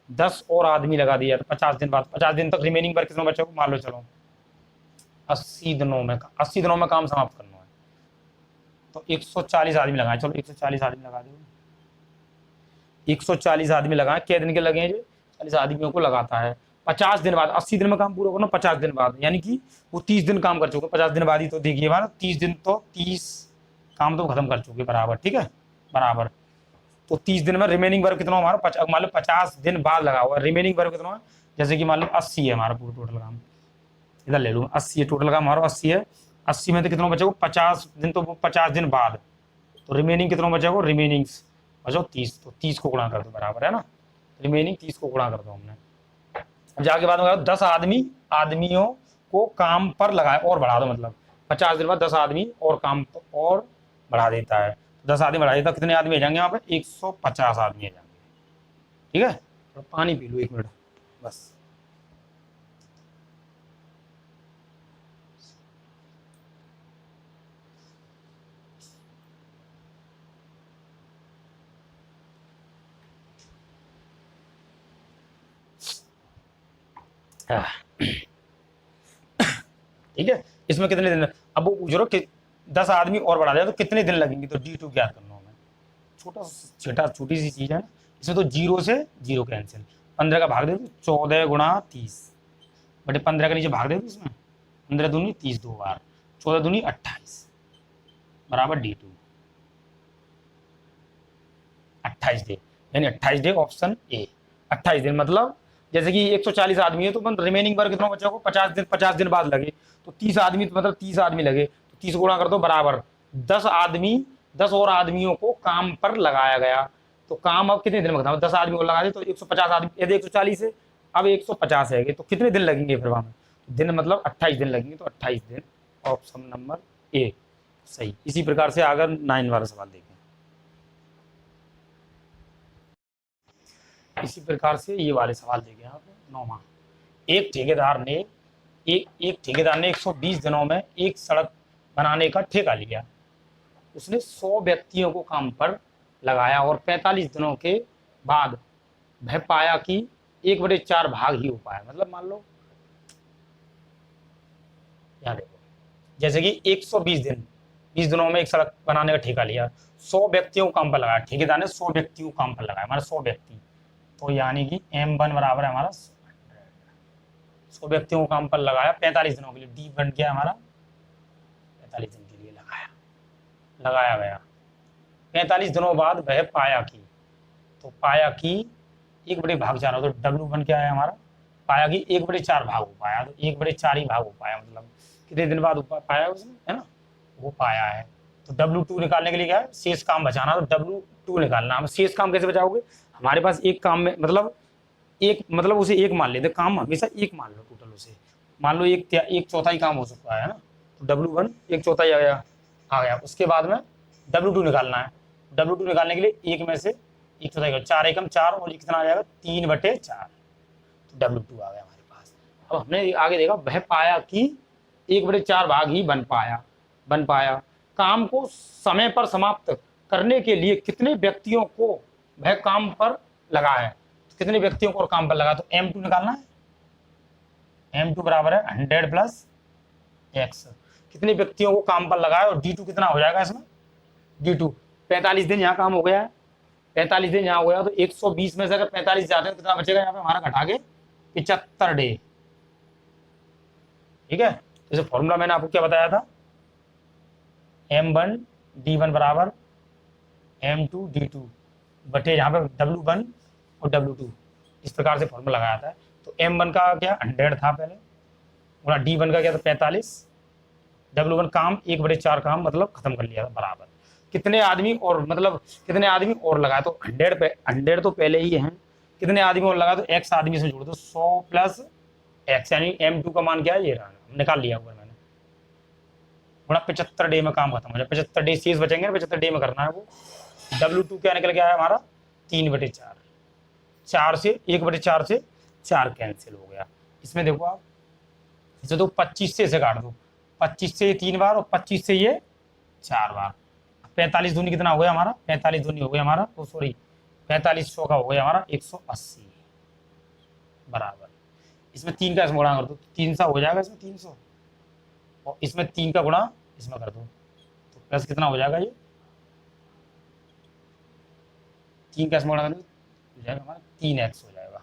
10 और आदमी लगा दिया, तो 50 दिन बाद, 50 दिन तक रिमेनिंग वर्क कितना बचा? मान लो चलो 80 दिनों में काम समाप्त करना है, तो 140 आदमी लगाए, चलो 140 आदमी लगा दो, 140 आदमी लगाए, क्या दिन के लगे हैं? जो 40 आदमियों को लगाता है, 50 दिन बाद, 80 दिन में काम पूरा करना, 50 दिन बाद, यानी कि वो 30 दिन काम कर चुके, 50 दिन बाद ही तो देखिए बार 30 दिन, तो 30 काम तो खत्म कर चुके बराबर, ठीक है बराबर। तो 30 दिन में रिमेनिंग वर्क कितना हमारा? मान लो 50 दिन बाद लगा हुआ, रिमेनिंग वर्क कितना है? जैसे कि मान लो 80 है हमारा पूरा टोटल काम, इधर ले लूँ 80 है टोटल काम हमारा, 80 है, 80 में तो कितना बचेगा? 50 दिन, तो वो 50 दिन बाद, तो रिमेनिंग कितना बचेगा? रिमेनिंग बचो 30, तो 30 को गुणा कर दो बराबर, है ना, रिमेनिंग 30 को गुणा कर दो हमने। जाके बाद में 10 आदमियों को काम पर लगाए और बढ़ा दो, मतलब 50 दिन बाद 10 आदमी और काम और बढ़ा देता है, 10 आदमी बढ़ा देता है, कितने आदमी आ जाएंगे यहाँ पे? 150 आदमी आ जाएंगे, ठीक है। तो पानी पी लो 1 मिनट बस। ठीक है, इसमें कितने दिन? अब वो पूछ रहे हो कि 10 आदमी और बढ़ा दिया तो कितने दिन लगेंगे, तो D2 ज्ञात करना हमें, छोटी सी चीज है ना, इसमें तो 0 से 0 कैंसिल, 15 का भाग दे दो, 14 गुणा 30 बटे 15 के नीचे भाग दे दो, इसमें 15 दूनी 30 दो बार, 14 दूनी 28 बराबर D2, 28 डे, यानी 28 डे ऑप्शन ए। 28 दिन मतलब जैसे कि 140 आदमी है तो रिमेनिंग वर्क कितना बचा को 50 दिन बाद लगे, तो 30 आदमी तो मतलब 30 आदमी लगे, तो 30 गुणा कर दो बराबर 10 आदमी, 10 और आदमियों को काम पर लगाया गया। तो काम अब कितने दिन में खत्म, 10 आदमी को लगा दे तो 150 आदमी, यदि 140 है अब 150 है तो कितने दिन लगेंगे फिर वहां में, दिन मतलब 28 दिन लगेंगे, तो 28 दिन ऑप्शन नंबर ए सही। इसी प्रकार से अगर 9 वाला सवाल देखें, इसी प्रकार से ये वाले सवाल देखे आप 9वां। एक ठेकेदार ने 120 दिनों में एक सड़क बनाने का ठेका लिया। उसने 100 व्यक्तियों को काम पर लगाया और 45 दिनों के बाद वह पाया कि 1/4 भाग ही हो पाया। मतलब मान लो यहाँ देखो, जैसे कि 120 दिन, 20 दिनों में एक सड़क बनाने का ठेका लिया, 100 व्यक्तियों को काम पर लगाया, ठेकेदार ने 100 व्यक्तियों को काम पर लगाया, हमारा 100 व्यक्ति, तो यानी कि M1 बराबर है हमारा 100 व्यक्तियों को काम पर लगाया 45 दिनों के लिए, डी बन गया हमारा 45 दिन के लिए लगाया गया। 45 दिनों बाद वह पाया कि, तो पाया कि 1/4 तो W बन के आया हमारा, पाया कि 1/4 भाग हो पाया, तो 1/4 ही भाग हो पाया, मतलब कितने दिन बाद पाया उसने, है ना, वो पाया है। तो W2 निकालने के लिए क्या है, शेष काम बचाना, तो W2 निकालना। हम शेष काम कैसे बचाओगे, हमारे पास एक काम में मतलब एक, मतलब उसे एक मान लेते, काम हमेशा एक मान लो टोटल, उसे मान लो एक चौथाई काम हो सकता है ना, तो W1 एक चौथाई आ गया। उसके बाद में W2 निकालना है, W2 निकालने के लिए एक में से एक चौथाई, 4 एकम 4 और कितना आ जाएगा 3/4, तो W2 आ गया हमारे पास। अब हमने आगे देखा, वह पाया कि 1/4 भाग ही बन पाया। काम को समय पर समाप्त करने के लिए कितने व्यक्तियों को वह काम पर लगा है, तो कितने व्यक्तियों को और काम पर लगा, तो M2 निकालना है। M2 बराबर है 100 प्लस x, कितने व्यक्तियों को काम पर लगाया, और D2 कितना हो जाएगा इसमें, D2 45 दिन यहाँ काम हो गया है, 45 दिन यहाँ हो गया, तो 120 में से अगर 45 जाते हैं तो कितना बचेगा यहाँ पे हमारा, घटा के 75 डे। ठीक है, जैसे फॉर्मूला मैंने आपको क्या बताया था, M1 D1 बराबर M2 D2 बटे यहाँ पे W1 और W2, इस प्रकार से फॉर्मूला लगाया था। तो M1 का क्या 100 था पहले, और D1 का क्या था 45, W1 काम 1/4 काम मतलब खत्म कर लिया था, बराबर कितने आदमी और, मतलब कितने आदमी और लगाया, तो 100 तो पहले ही है, कितने आदमी और लगा, तो x आदमी से जोड़ दो, 100 प्लस x, यानी M2 का मान क्या है, ये रहा, निकाल लिया हुआ मैंने, गुणा 75 डे में काम खत्म हो जाए, 75 डे शेष बचेंगे, 75 डे में करना है वो। W2 क्या निकल गया है हमारा 3/4, 4 से 1/4 से 4 कैंसिल हो गया। इसमें देखो आप, इसे तो 25 से काट दो, 25 से 3 बार और 25 से ये 4 बार, 45 दूनी कितना हो गया हमारा, 45 दूनी हो गया हमारा, तो सॉरी 45 का हो गया हमारा 180 बराबर, इसमें 3 का इसमें गुणा कर दो, 300 हो जाएगा इसमें 300, और इसमें 3 का गुणा इसमें कर दो, तो प्लस कितना हो जाएगा, ये 3 का इसमें गुणा कर दो हो जाएगा हमारा 3x हो जाएगा,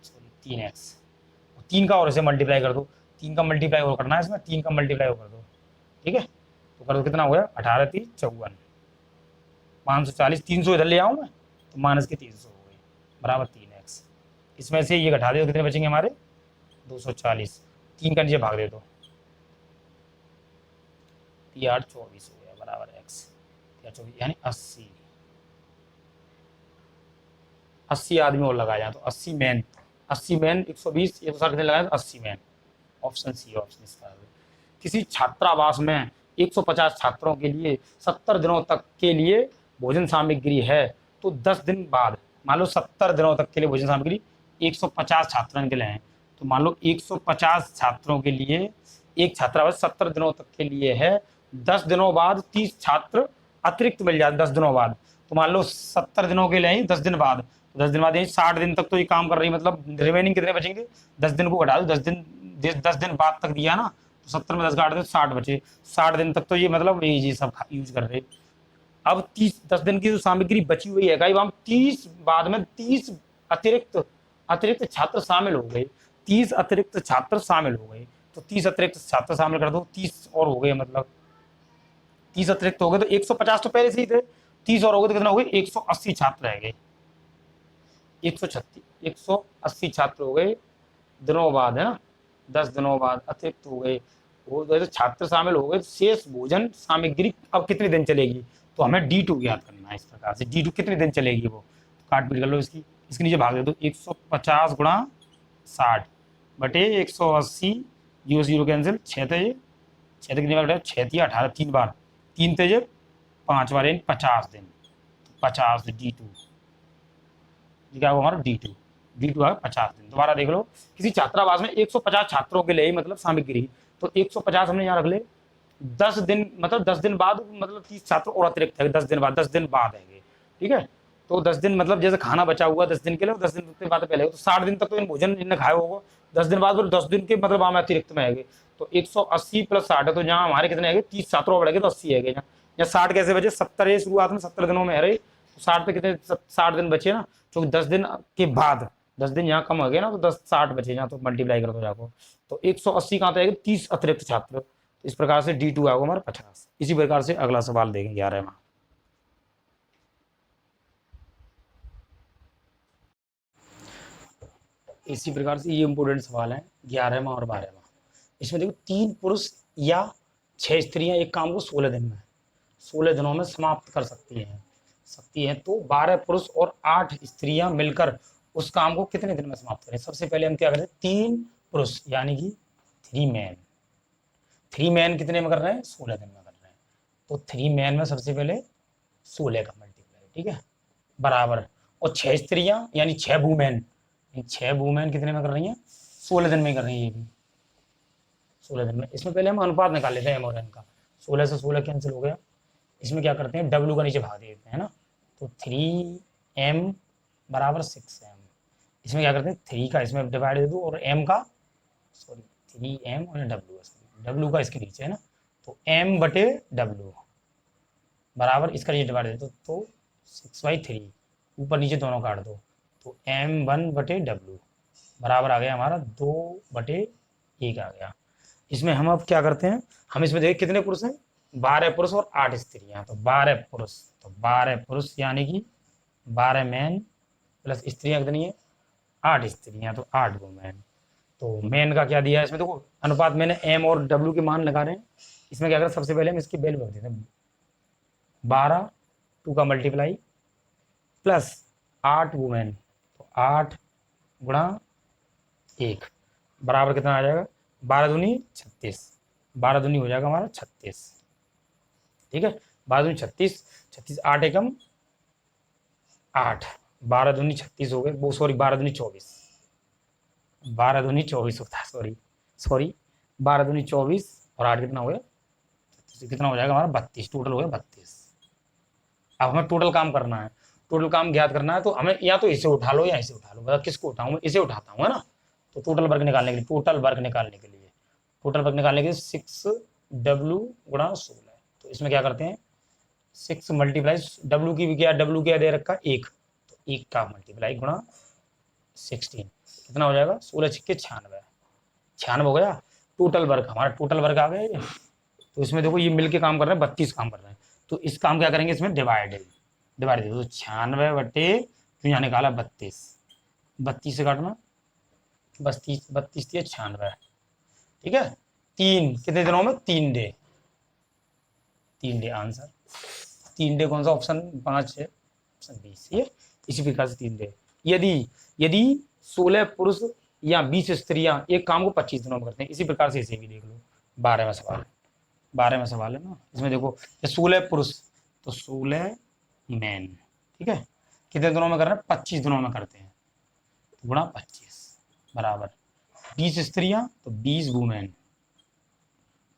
सॉरी 3x, 3 का और इसे मल्टीप्लाई कर दो, 3 का मल्टीप्लाई और करना है इसमें, 3 का मल्टीप्लाई और कर दो, ठीक है, तो कर दो, कितना हो गया 18 3 54, 540, 300 इधर ले आऊँ मैं, तो माइनस के 300 हो गई, बराबर 3x, इसमें से ये घटा दे तो कितने बचेंगे हमारे 240, 3 का नीचे भाग दे दो, 3 24 हो गया, बराबर x, 24 यानी 80 आदमी और लगाया, तो 80 मैन 120, ये तो सर कितने लगाए, 80 मैन, ऑप्शन सी ऑप्शन इसका। किसी छात्रावास में 150 छात्रों के लिए 70 दिनों तक के लिए भोजन सामग्री है, तो 10 दिन बाद, मान लो 70 दिनों तक के लिए भोजन सामग्री 150 छात्रों के लिए है, तो मान लो 150 छात्रों के लिए एक छात्रावास 70 दिनों तक के लिए है, 10 दिनों बाद 30 छात्र अतिरिक्त मिल जाते 10 दिनों बाद, तो मान लो 70 दिनों के लिए 10 दिन बाद, 10 दिन बाद 60 दिन तक तो ये काम कर रही, मतलब रिमेनिंग कितने बचेंगे, 10 दिन को घटा दो, 10 दिन बाद तक दिया ना, तो 70 में 10 काट दो 60 बचे, 60 दिन तक तो ये मतलब ये सब यूज कर रहे। अब 10 दिन की जो सामग्री बची हुई है, हम 30 बाद में 30 अतिरिक्त छात्र शामिल हो गए, 30 अतिरिक्त छात्र शामिल हो गए, तो 30 अतिरिक्त छात्र शामिल कर दो, 30 और हो गए, मतलब 30 अतिरिक्त हो गए, तो 150 तो पहले से ही थे, 30 और हो गए तो कितना हो गए, 180 छात्र रह गए। 180 छात्र हो गए दिनों बाद, है ना, 10 दिनों बाद अतिरिक्त हो गए, वो जैसे छात्र शामिल हो गए। शेष भोजन सामग्री अब कितने दिन चलेगी, तो हमें D2 ज्ञात करना है। इस प्रकार से D2 कितने दिन चलेगी, वो काट पीट कर लो इसकी, इसके नीचे भाग दे दो, 150 गुणा 60 बटे 180, 0 कैंसिल, 6 थे, 6 कितनी बार, 6 थी 18, 3 बार, 3 थे 5 बार, 50 दिन, 50 D2 क्या होगा हमारा, D2 है 50 दिन। दोबारा देख लो, किसी छात्रावास में 150 छात्रों के लिए मतलब सामग्री, तो 150 हमने यहाँ रख ले, 10 दिन मतलब 10 दिन बाद मतलब 30 छात्र और अतिरिक्त है, 10 दिन बाद, 10 दिन बाद है, ठीक है। तो 10 दिन मतलब जैसे खाना बचा हुआ 10 दिन के लिए, 10 दिन के बाद पहले, तो 60 दिन तक तो इन भोजन इन्हें खाया होगा, 10 दिन बाद 10 दिन के मतलब हमें अतिरिक्त में है, तो 180 प्लस 60 है, तो जहाँ हमारे कितने है, 30 छात्रों बढ़ेंगे तो 80 है, या 60 कैसे बचे, 70 शुरुआत में 70 दिनों में है रही, तो 60 पे कितने 60 दिन बचे ना, क्योंकि 10 दिन के बाद 10 दिन यहाँ कम हो गए ना, तो 60 बचे यहाँ, तो मल्टीप्लाई कर दो जाको, तो 180 कहाँ आएगा, 30 अतिरिक्त छात्र। इस प्रकार से D2 आएगा हमारा 50। इसी प्रकार से अगला सवाल देखेंगे 11वां। इसी प्रकार से ये इंपोर्टेंट सवाल है 11वां और 12वां। इसमें देखो 3 पुरुष या 6 स्त्रियां एक काम को 16 दिन में 16 दिनों में समाप्त कर सकती हैं, तो 12 पुरुष और 8 स्त्रियां मिलकर उस काम को कितने दिन में समाप्त करें। सबसे पहले हम क्या करें, 3 पुरुष यानी कि 3 मैन कितने में कर रहे हैं, 16 दिन में कर रहे हैं, तो 3 मैन में सबसे पहले 16 का मल्टीप्लाई, ठीक है, बराबर, और 6 स्त्रियां यानी 6 वुमेन, 6 वुमेन कितने में कर रही हैं, 16 दिन में कर रही है, ये भी 16 दिन में। इसमें पहले हम अनुपात निकाल लेते हैं M और N का, 16 से 16 कैंसिल हो गया। इसमें क्या करते हैं, W का नीचे भाग देते हैं ना, तो 3M बराबर 6M। इसमें क्या करते हैं, 3 का इसमें डिवाइड दे दो और M का, सॉरी 3M और W का इसके नीचे है ना, तो M बटे W बराबर इसका नीचे डिवाइड दे दो, तो 6/3, ऊपर नीचे दोनों काट दो, तो M1 बटे W बराबर आ गया हमारा 2/1 आ गया। इसमें हम अब क्या करते हैं, हम इसमें देखिए कितने पुरुष हैं, 12 पुरुष और 8 स्त्रियां, तो 12 पुरुष यानी कि 12 मैन प्लस स्त्रियां कितनी है, 8 स्त्रियां, तो 8 वुमेन। तो मैन का क्या दिया है इसमें, देखो अनुपात मैंने M और W के मान लगा रहे हैं। इसमें क्या करें, सबसे पहले हम इसकी वैल्यू रख देते हैं, 12 2 का मल्टीप्लाई प्लस 8 वुमेन, तो 8 गुणा 1 बराबर कितना आ जाएगा, 12 दूनी 36, 12 दूनी हो जाएगा हमारा 36, ठीक है, 12 दूनी 36, 36 8 एकम 8, 12 दूनी 36 हो गए, वो सॉरी 12 दूनी 24, 12 दूनी 24 होता है, सॉरी 12 दूनी 24 और 8 कितना हो गया, कितना हो जाएगा हमारा 32, टोटल हो गया 32। अब हमें टोटल काम करना है, टोटल काम ज्ञात करना है, तो हमें या तो इसे उठा लो या इसे उठा लो, मतलब किसको उठाऊं, मैं इसे उठाता हूँ, है ना, तो टोटल वर्क निकालने के लिए 6W गुणा 16, तो इसमें क्या करते हैं 6 मल्टीप्लाई W की भी क्या, W क्या दे रखा 1, तो 1 का मल्टीप्लाई गुणा 16 कितना हो जाएगा, 16 छिक्के 96 हो गया। टोटल वर्क हमारा टोटल वर्क आ गया, तो इसमें देखो ये मिलके काम कर रहे हैं, 32 काम कर रहे हैं, तो इस काम क्या करेंगे, इसमें डिवाइड दे दो, 96 बटे क्यों यहाँ निकाला 32, 32 से काटना 32 96, ठीक है, 3 कितने दिनों में, 3 डे आंसर, 3 डे कौन सा ऑप्शन 5 है, ऑप्शन 20 है। इसी प्रकार से 3 डे, यदि 16 पुरुष या 20 स्त्रियां एक काम को 25 दिनों में करते हैं। इसी प्रकार से इसे भी देख लो, 12वां सवाल है ना, इसमें देखो 16 पुरुष तो 16 मैन, ठीक है, कितने दिनों में कर रहे हैं, 25 दिनों में करते हैं, तो गुणा 25 बराबर 20 स्त्रियां तो 20 वुमेन,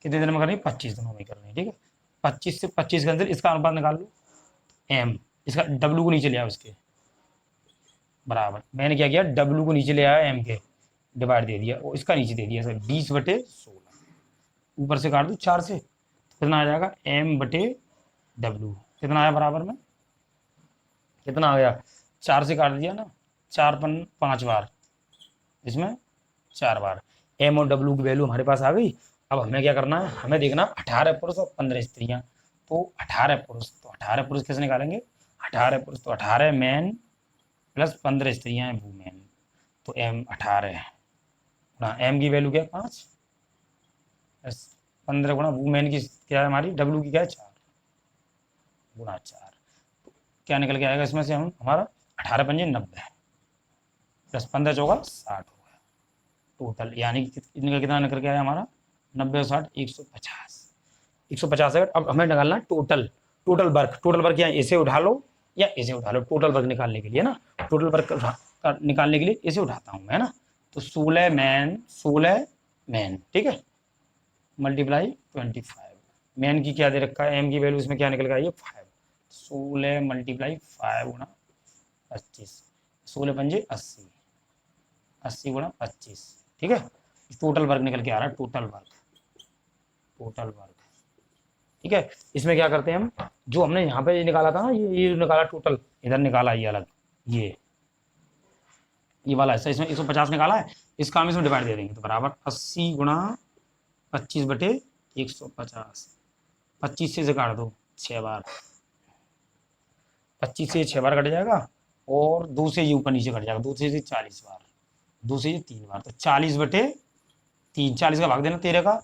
कितने दिन में कर रही है, 25 दिनों में कर रही है, ठीक है, 25 से 25 के अंदर इसका अनुपात निकाल लो, M इसका W को नीचे ले आया उसके बराबर, मैंने क्या किया W को नीचे ले आया M के, डिवाइड दे दिया और इसका नीचे दे दिया सर 20/16, ऊपर से काट दो 4 से, तो कितना आ जाएगा M/W, कितना आया बराबर में, कितना आ गया 4 से काट दिया ना, 4 5 बार, इसमें 4 बार, M और W की वैल्यू हमारे पास आ गई। अब हमें क्या करना है, हमें देखना 18 पुरुष और 15 स्त्रियां, तो 18 पुरुष, तो 18 पुरुष कैसे निकालेंगे, 18 पुरुष तो 18 मैन प्लस 15 स्त्रियां हैं वुमेन, तो एम 18 गुणा एम की वैल्यू क्या है 5 प्लस 15 गुणा वुमेन की क्या है हमारी डब्ल्यू की क्या है 4 गुणा 4, तो क्या निकल के आएगा इसमें से हम हमारा 18 पंजे 90 प्लस 15 चौका 60 हो गया टोटल, यानी कि इनका कितना निकल के आया हमारा 90 और 60 150 है। अब हमें निकालना टोटल, टोटल वर्क या इसे उठा लो या इसे उठा लो, टोटल वर्क निकालने के लिए ना, टोटल वर्क निकालने के लिए इसे उठाता हूँ मैं ना, तो 16 मैन ठीक है मल्टीप्लाई 25, मैन की क्या दे रखा है एम की वैल्यू इसमें क्या निकल के आई है 5, 16 मल्टीप्लाई 5 गुणा 25, 16 पंजे 80, 80 गुणा 25 ठीक है, टोटल वर्क निकल के आ रहा है टोटल वर्क ठीक है। इसमें क्या करते हैं हम, जो हमने यहाँ पे निकाला था ना ये निकाला टोटल, इधर निकाला ये अलग, ये वाला है, इसमें 150 निकाला है, इस काम इसमें डिवाइड दे देंगे, तो बराबर 80 गुणा 25 बटे 150, 25 से काट दो 6 बार, 25 से 6 बार कट जाएगा और 2 से ये ऊपर नीचे कट जाएगा, 2 से 40 बार, 2 से 3 बार, तो 40 बटे 3, 40 का भाग देना 13 का,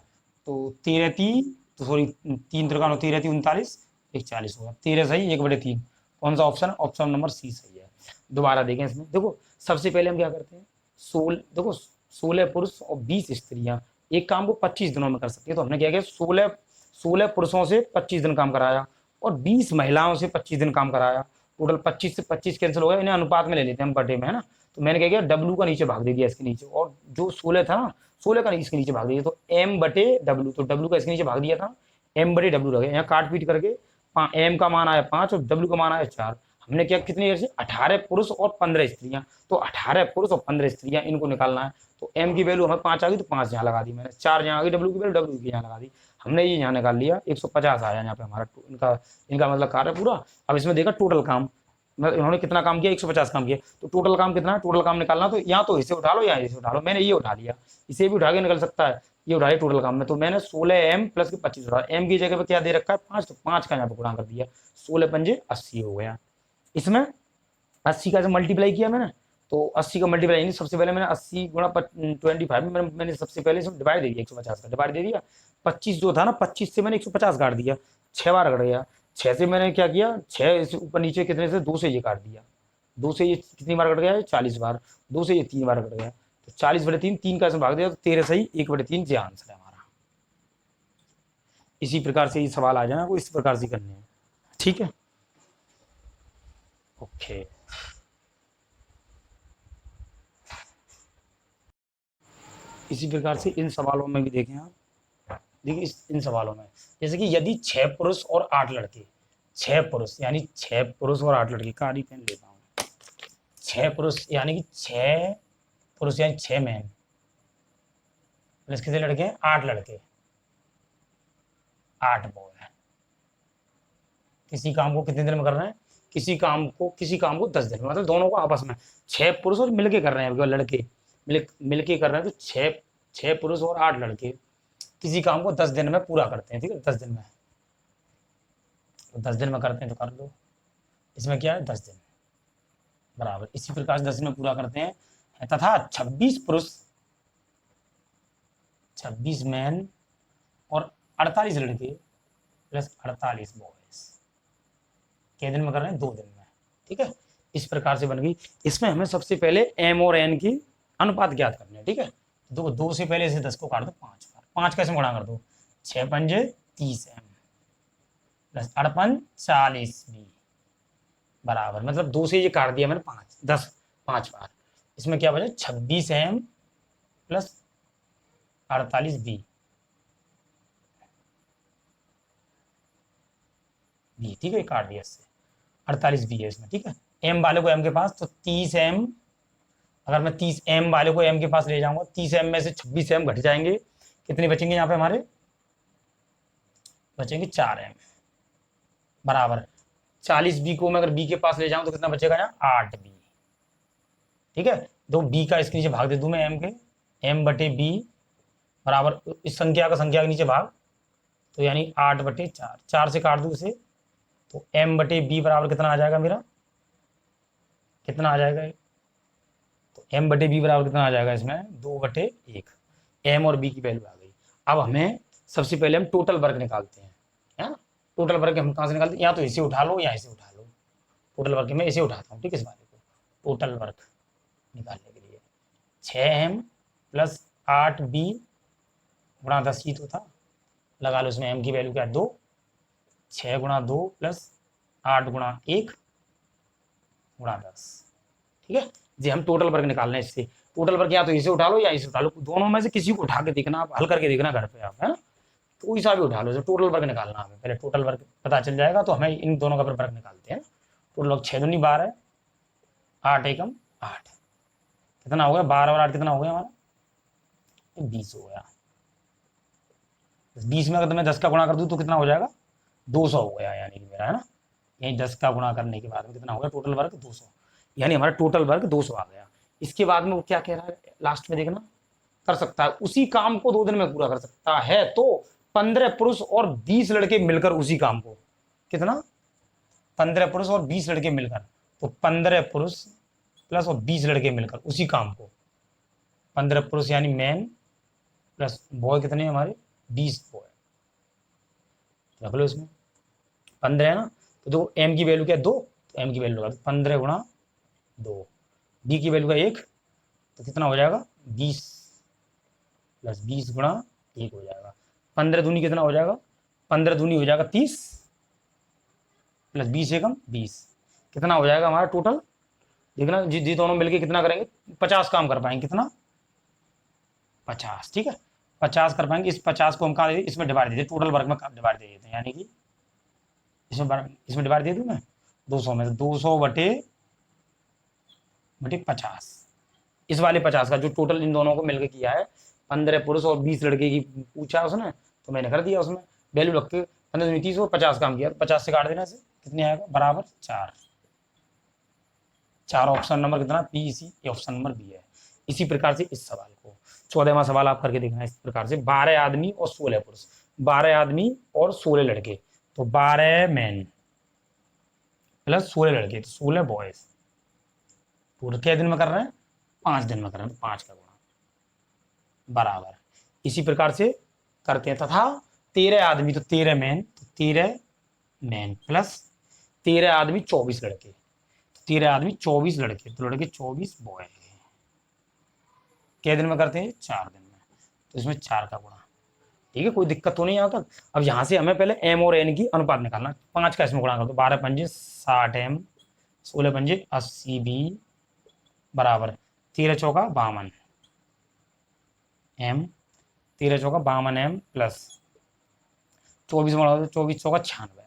तो 13 3 तो सॉरी 3 त्रिकान 13 3 39 एक 40 होगा, 13 सही 1 बटे 3, कौन सा ऑप्शन, ऑप्शन नंबर सी सही है। दोबारा देखें इसमें, देखो सबसे पहले हम क्या करते हैं, 16 पुरुष और 20 स्त्रियां एक काम को 25 दिनों में कर सकती है, तो हमने क्या किया 16 पुरुषों से 25 दिन काम कराया और 20 महिलाओं से 25 दिन काम कराया, टोटल 25 से 25 कैंसिल हो गया, इन्हें अनुपात में ले लेते हैं हम बटे में है ना, तो मैंने क्या किया डब्ल्यू का नीचे भाग दे दिया इसके नीचे, और जो 16 था ना 16 का इसके नीचे भाग दिया, तो एम बटे डब्ल्यू, तो डब्ल्यू का इसके नीचे भाग दिया था, एम बटे डब्ल्यू रह गया, यहाँ काट पीट करके एम का मान आया 5 और डब्ल्यू का मान आया 4, हमने क्या कितनी 18 पुरुष और 15 स्त्रियां, तो 18 पुरुष और 15 स्त्रियां इनको निकालना है, तो एम की वैल्यू हमें 5 आ गई, तो 5 यहाँ लगा दी मैंने, 4 यहाँ आ गई, डब्ल्यू की वैल्यू डब्ल्यू की यहाँ लगा दी, हमने ये यहाँ निकाल लिया 150 आया यहाँ पे हमारा इनका मतलब कार्य पूरा। अब इसमें देखा टोटल काम, इन्होंने कितना काम किया 150 काम किया, तो टोटल काम कितना है, टोटल काम निकालना, तो यहाँ तो इसे उठा लो या इसे उठा लो, मैंने ये उठा लिया, इसे भी उठा के निकल सकता है, ये उठाया टोटल काम में, तो मैंने 16 एम प्लस 25 उठा, एम की जगह पे क्या दे रखा है 5, तो 5 का यहाँ पे गुणा कर दिया, 16 पंजे 80 हो गया, इसमें 80 का मल्टीप्लाई किया मैंने, तो 80 का मल्टीप्लाई नहीं, सबसे पहले मैंने 80 गुणा 25 में मैंने सबसे पहले इसमें डिवाइड दे दिया, 150 का डिवाइड दे दिया, 25 जो था ना 25 से मैंने 150 काट दिया, 6 बार कट गया, 6 से मैंने क्या किया 6 ऊपर नीचे कितने से 2 से ये काट दिया, 2 से ये कितनी बार कट गया 40 बार, 2 से ये 3 बार कट गया, तो 40 बटे 3, 3 का इसमें भाग दिया, तो 13 सही 1 बटे 3 ये आंसर है हमारा। इसी प्रकार से ये सवाल आ जाना, इस प्रकार से करने हैं, ठीक है ओके। इसी प्रकार से इन सवालों में भी देखें आप, देखिए इन सवालों में जैसे कि यदि 6 पुरुष और 8 लड़के, 6 पुरुष यानी 6 पुरुष और 8 लड़के, कारी पेन लेता हूँ, 6 पुरुष यानी कि 6 पुरुष यानी 6 मैन प्लस कितने लड़के हैं 8 लड़के, 8 बॉय है, किसी काम को कितने दिन में कर रहे हैं, किसी काम को 10 दिन में, मतलब दोनों को आपस में 6 पुरुष और मिलके कर रहे हैं, लड़के मिलके कर रहे हैं, तो 6 पुरुष और 8 लड़के किसी काम को 10 दिन में पूरा करते हैं, ठीक है 10 दिन में, तो 10 दिन में करते हैं तो कर लो, इसमें क्या है 10 दिन बराबर, इसी प्रकार से 10 दिन में पूरा करते हैं, तथा 26 पुरुष 26 मैन और 48 लड़के प्लस 48 बॉयज कितने दिन में कर रहे हैं 2 दिन में, ठीक है इस प्रकार से बन गई। इसमें हमें सबसे पहले एम और एन की अनुपात ज्ञात करने हैं, ठीक है, तो 2 से पहले इसे 10 को काट दो 5 बार, 5 कैसे गुणा कर दो 6 पंजे 30 एम प्लस 40 बी बराबर, मतलब 2 से ये काट दिया मैंने 5 बार, इसमें क्या बचा 26 एम प्लस 48 बी, ठीक है काट दिया इससे 48 बी है इसमें, ठीक है एम वाले को एम के पास, तो 30 एम, अगर मैं 30 एम वाले को एम के पास ले जाऊंगा, 30 एम में से 26 एम घट जाएंगे, कितने बचेंगे यहाँ पे हमारे, बचेंगे 4 एम बराबर, 40 बी को मैं अगर बी के पास ले जाऊं तो कितना बचेगा यहाँ 8 बी, ठीक है, दो बी का इसके नीचे भाग दे दूं मैं एम के, एम बटे बी बराबर इस संख्या का संख्या के नीचे भाग, तो यानी 8/4, 4 से काट दूँ इसे, तो m/b बराबर कितना आ जाएगा मेरा, कितना आ जाएगा, तो m/b बराबर कितना आ जाएगा इसमें 2/1। m और b की वैल्यू आ गई। अब हमें सबसे पहले हम टोटल वर्क निकालते हैं, है ना। टोटल वर्क हम कहाँ से निकालते हैं, या तो इसे उठा लो या इसे उठा लो। टोटल वर्क में इसे उठाता हूँ, ठीक है, इस वाले को टोटल वर्क निकालने के लिए 6m + 8b गुणा 10 ही तो था, लगा लो इसमें m की वैल्यू क्या है 2, 6 × 2 + 8 × 1 × 10, ठीक है जी। हम टोटल वर्क निकालना है इससे। टोटल वर्क या तो इसे उठा लो या इसे उठा लो, दोनों में से किसी को उठा के देखना, आप हल करके देखना घर पे आप, है ना। तो कोई सा भी उठा लो, जो टोटल वर्क निकालना हमें, पहले टोटल वर्क पता चल जाएगा तो हमें इन दोनों का वर्क निकालते हैं। टोटल वर्क 6 दूनी 12, 8 एकम 8, कितना हो गया 12 और 8 कितना हो गया हमारा 20 हो गया। 20 में अगर मैं 10 का गुणा कर दूं तो कितना हो जाएगा 200 हो गया, यानी कि मेरा, है ना। यही 10 का गुणा करने के बाद में कितना हो गया टोटल वर्क 200, यानी हमारा टोटल वर्क 200 आ गया। इसके बाद में वो क्या कह रहा है लास्ट में देखना, कर सकता है उसी काम को 2 दिन में पूरा कर सकता है, तो 15 पुरुष और 20 लड़के मिलकर उसी काम को, कितना 15 पुरुष और 20 लड़के मिलकर, तो 15 पुरुष प्लस और 20 लड़के मिलकर उसी काम को, 15 पुरुष यानी मैन प्लस बॉय कितने हमारे 20 बॉय, रख लो इसमें 15 है ना। तो देखो एम की वैल्यू क्या है 2, तो एम की वैल्यू लगा 15 × 2, डी की वैल्यू का 1, तो कितना हो जाएगा 20 + 20 × 1 हो जाएगा। 15 दूनी कितना हो जाएगा 15 दूनी हो जाएगा 30 + 20 एकम 20, कितना हो जाएगा हमारा टोटल, देखना जी दोनों मिलके कितना करेंगे 50 काम कर पाएंगे, कितना 50, ठीक है 50 कर पाएंगे। इस 50 को हम कहाँ दे, इसमें डिवाइड दे देते, टोटल वर्क में डिवाइड दे देते हैं, यानी कि इसमें डिवाइड दे दूं मैं 200 में, 200/50, इस वाले 50 का जो टोटल इन दोनों को मिलकर किया है, 15 पुरुष और 20 लड़के की पूछा उसने, तो मैंने कर दिया उसमें वैल्यू रख के 15 30 को 50 काम किया, 50 से काट देना से कितने आएगा बराबर 4, 4 ऑप्शन नंबर कितना P C, option number B है। इसी प्रकार से इस सवाल को 14वां सवाल आप करके देखना इस प्रकार से, 12 आदमी और 16 पुरुष, 12 आदमी और 16 लड़के, तो 12 मैन प्लस 16 लड़के, तो 16 बॉयज, पूरे क्या दिन में कर रहे हैं 5 दिन में कर रहे हैं, 5 का गुणा बराबर इसी प्रकार से करते हैं। तथा 13 आदमी, तो 13 मैन, तो 13 मैन प्लस 13 आदमी 24 लड़के, तो 13 आदमी 24 लड़के, तो लड़के 24 बॉय, क्या दिन में करते हैं 4 दिन में, तो इसमें 4 का गुणा, ठीक है कोई दिक्कत तो नहीं यहाँ तक। अब यहाँ से हमें पहले एम और एन की अनुपात निकालना, 5 का इसमें गुणा कर दो, 12 पंजे 60 एम, 16 पंजे 80 बी बराबर 13 चौका 52 एम, 13 चौका 52 एम प्लस 24 बढ़ा दो 24 चौका 96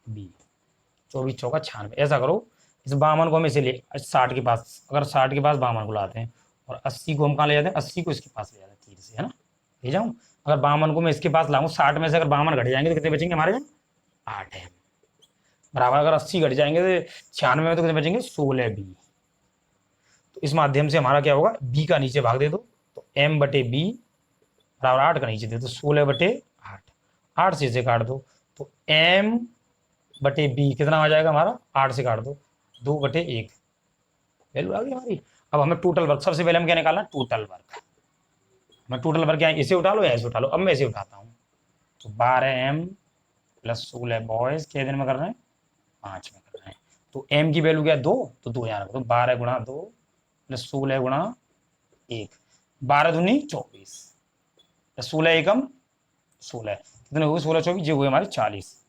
बी, 24 चौका 96। ऐसा करो इस 52 को हम इसे ले 60 के पास, अगर 60 के पास 52 को लाते हैं और 80 को हम कहाँ ले जाते हैं, 80 को इसके पास ले जाते हैं 3 से, है ना, ले जाऊँ। अगर 52 को मैं इसके पास लाऊं, 60 में से अगर 52 घट जाएंगे तो कितने बचेंगे हमारे यहाँ 8 एम बराबर, अगर 80 घट जाएंगे तो 96 में तो कितने बचेंगे 16 बी। तो इस माध्यम से हमारा क्या होगा, बी का नीचे भाग दे दो, तो m/b बराबर 8 का नीचे दे दो 16/8, 8 से इसे काट दो, तो m/b कितना आ जाएगा हमारा, 8 से काट दो 2/1, वैल्यू आ गई हमारी। अब हमें टोटल वर्क, सबसे पहले हम क्या निकालना टोटल वर्क, मैं टोटल वर्क क्या इसे उठा लो या इसे उठा लो, अब मैं इसे उठाता हूँ, तो 12m + 16 बॉयज क्या दिन में कर रहे हैं 5 में कर रहे हैं, तो m की वैल्यू क्या है 2, तो 2 यहाँ रख दो, 12 × 2 + 16 × 1, 12 दूनी 24 16 एकम 16, कितने हो गए 16 24 ये हुए हमारे 40,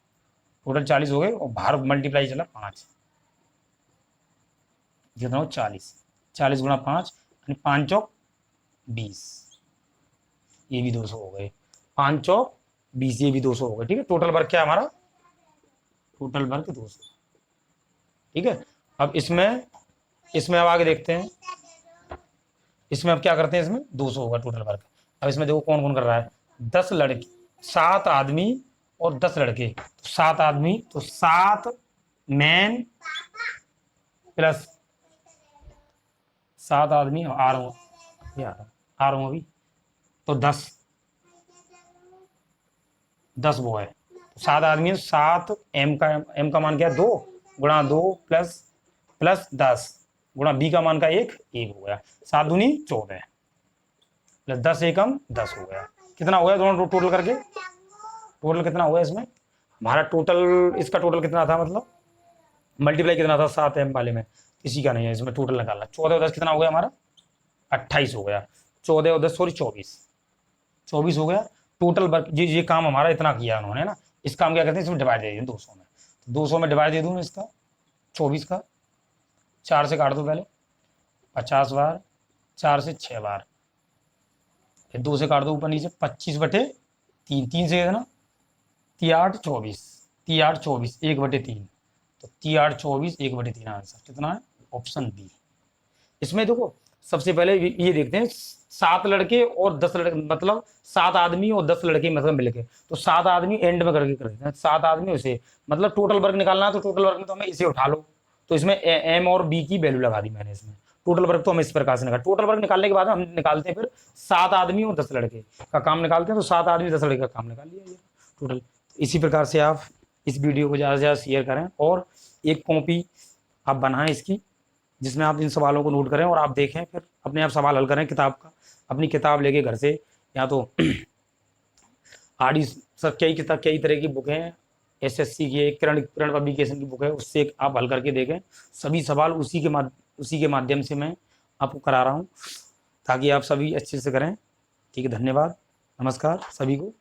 टोटल 40 हो गए, और बाहर मल्टीप्लाई चला 5, कितना हो 40, 40 × 5 यानी 5 चौक 20, ये भी 200 हो गए, 5 चौक 20 ये भी 200 हो गए, ठीक है। टोटल वर्क क्या है हमारा, टोटल वर्क 200, ठीक है। अब इसमें इसमें अब आगे देखते हैं, इसमें अब क्या करते हैं, इसमें 200 होगा टोटल वर्क। अब इसमें देखो कौन कौन कर रहा है, 10 लड़के 7 आदमी और 10 लड़के, तो 7 आदमी तो 7 मैन प्लस 7 आदमी, आ रहा हूँ अभी, तो 10 10 वो है, 7 आदमी, 7 m का मान क्या है 2 गुणा 2 प्लस 10 गुणा b का मान का 1 हो गया, 7 दूनी 14 प्लस 10 एकम 10 हो गया। कितना हो गया दोनों टोटल करके? टोटल कितना हुआ इसमें हमारा? टोटल इसका टोटल कितना था, मतलब मल्टीप्लाई कितना था 7 m वाले में? किसी का नहीं है, इसमें टोटल निकालना। 14 और 10 कितना हो गया हमारा? 28 हो गया। 14 और 10 सॉरी 24 हो गया टोटल वर्क। ये काम हमारा इतना किया उन्होंने ना, इस काम क्या कहते हैं, इसमें डिवाइड दे दिए 200 में। तो 200 में डिवाइड दे दूँ इसका 24 का, 4 से काट दो पहले, 50 बार, 4 से 6 बार, फिर 2 से काट दो ऊपर नीचे, 25/3, 3 से कितना 3 8 24, 3 8 24 1/3, तो 3 8 24 1/3 आंसर कितना है? Option B. इसमें देखो सबसे पहले ये देखते हैं 7 लड़के और 10 लड़के, मतलब 7 आदमी और 10 लड़के मतलब मिलके, तो 7 आदमी एंड में करके कर देते हैं, 7 आदमी उसे मतलब टोटल वर्क निकालना है, तो टोटल वर्क में तो हमें इसे उठा लो, तो इसमें एम और बी की वैल्यू लगा दी मैंने इसमें। टोटल वर्क तो हम इस प्रकार से निकाल, टोटल वर्क निकालने के बाद हम निकालते हैं फिर 7 आदमी और 10 लड़के का काम निकालते हैं, तो 7 आदमी 10 लड़के का काम निकाल लिया टोटल। इसी प्रकार से आप इस वीडियो को ज़्यादा से ज़्यादा शेयर करें और एक कॉपी आप बनाएं इसकी, जिसमें आप इन सवालों को नोट करें और आप देखें, फिर अपने आप सवाल हल करें किताब का। अपनी किताब लेके घर से, या तो आरडी सब कई तरह की बुक हैं, एसएससी की करंट पब्लिकेशन की बुक है, उससे आप हल करके देखें। सभी सवाल उसी के माध्यम से मैं आपको करा रहा हूँ, ताकि आप सभी अच्छे से करें। ठीक है, धन्यवाद, नमस्कार सभी को।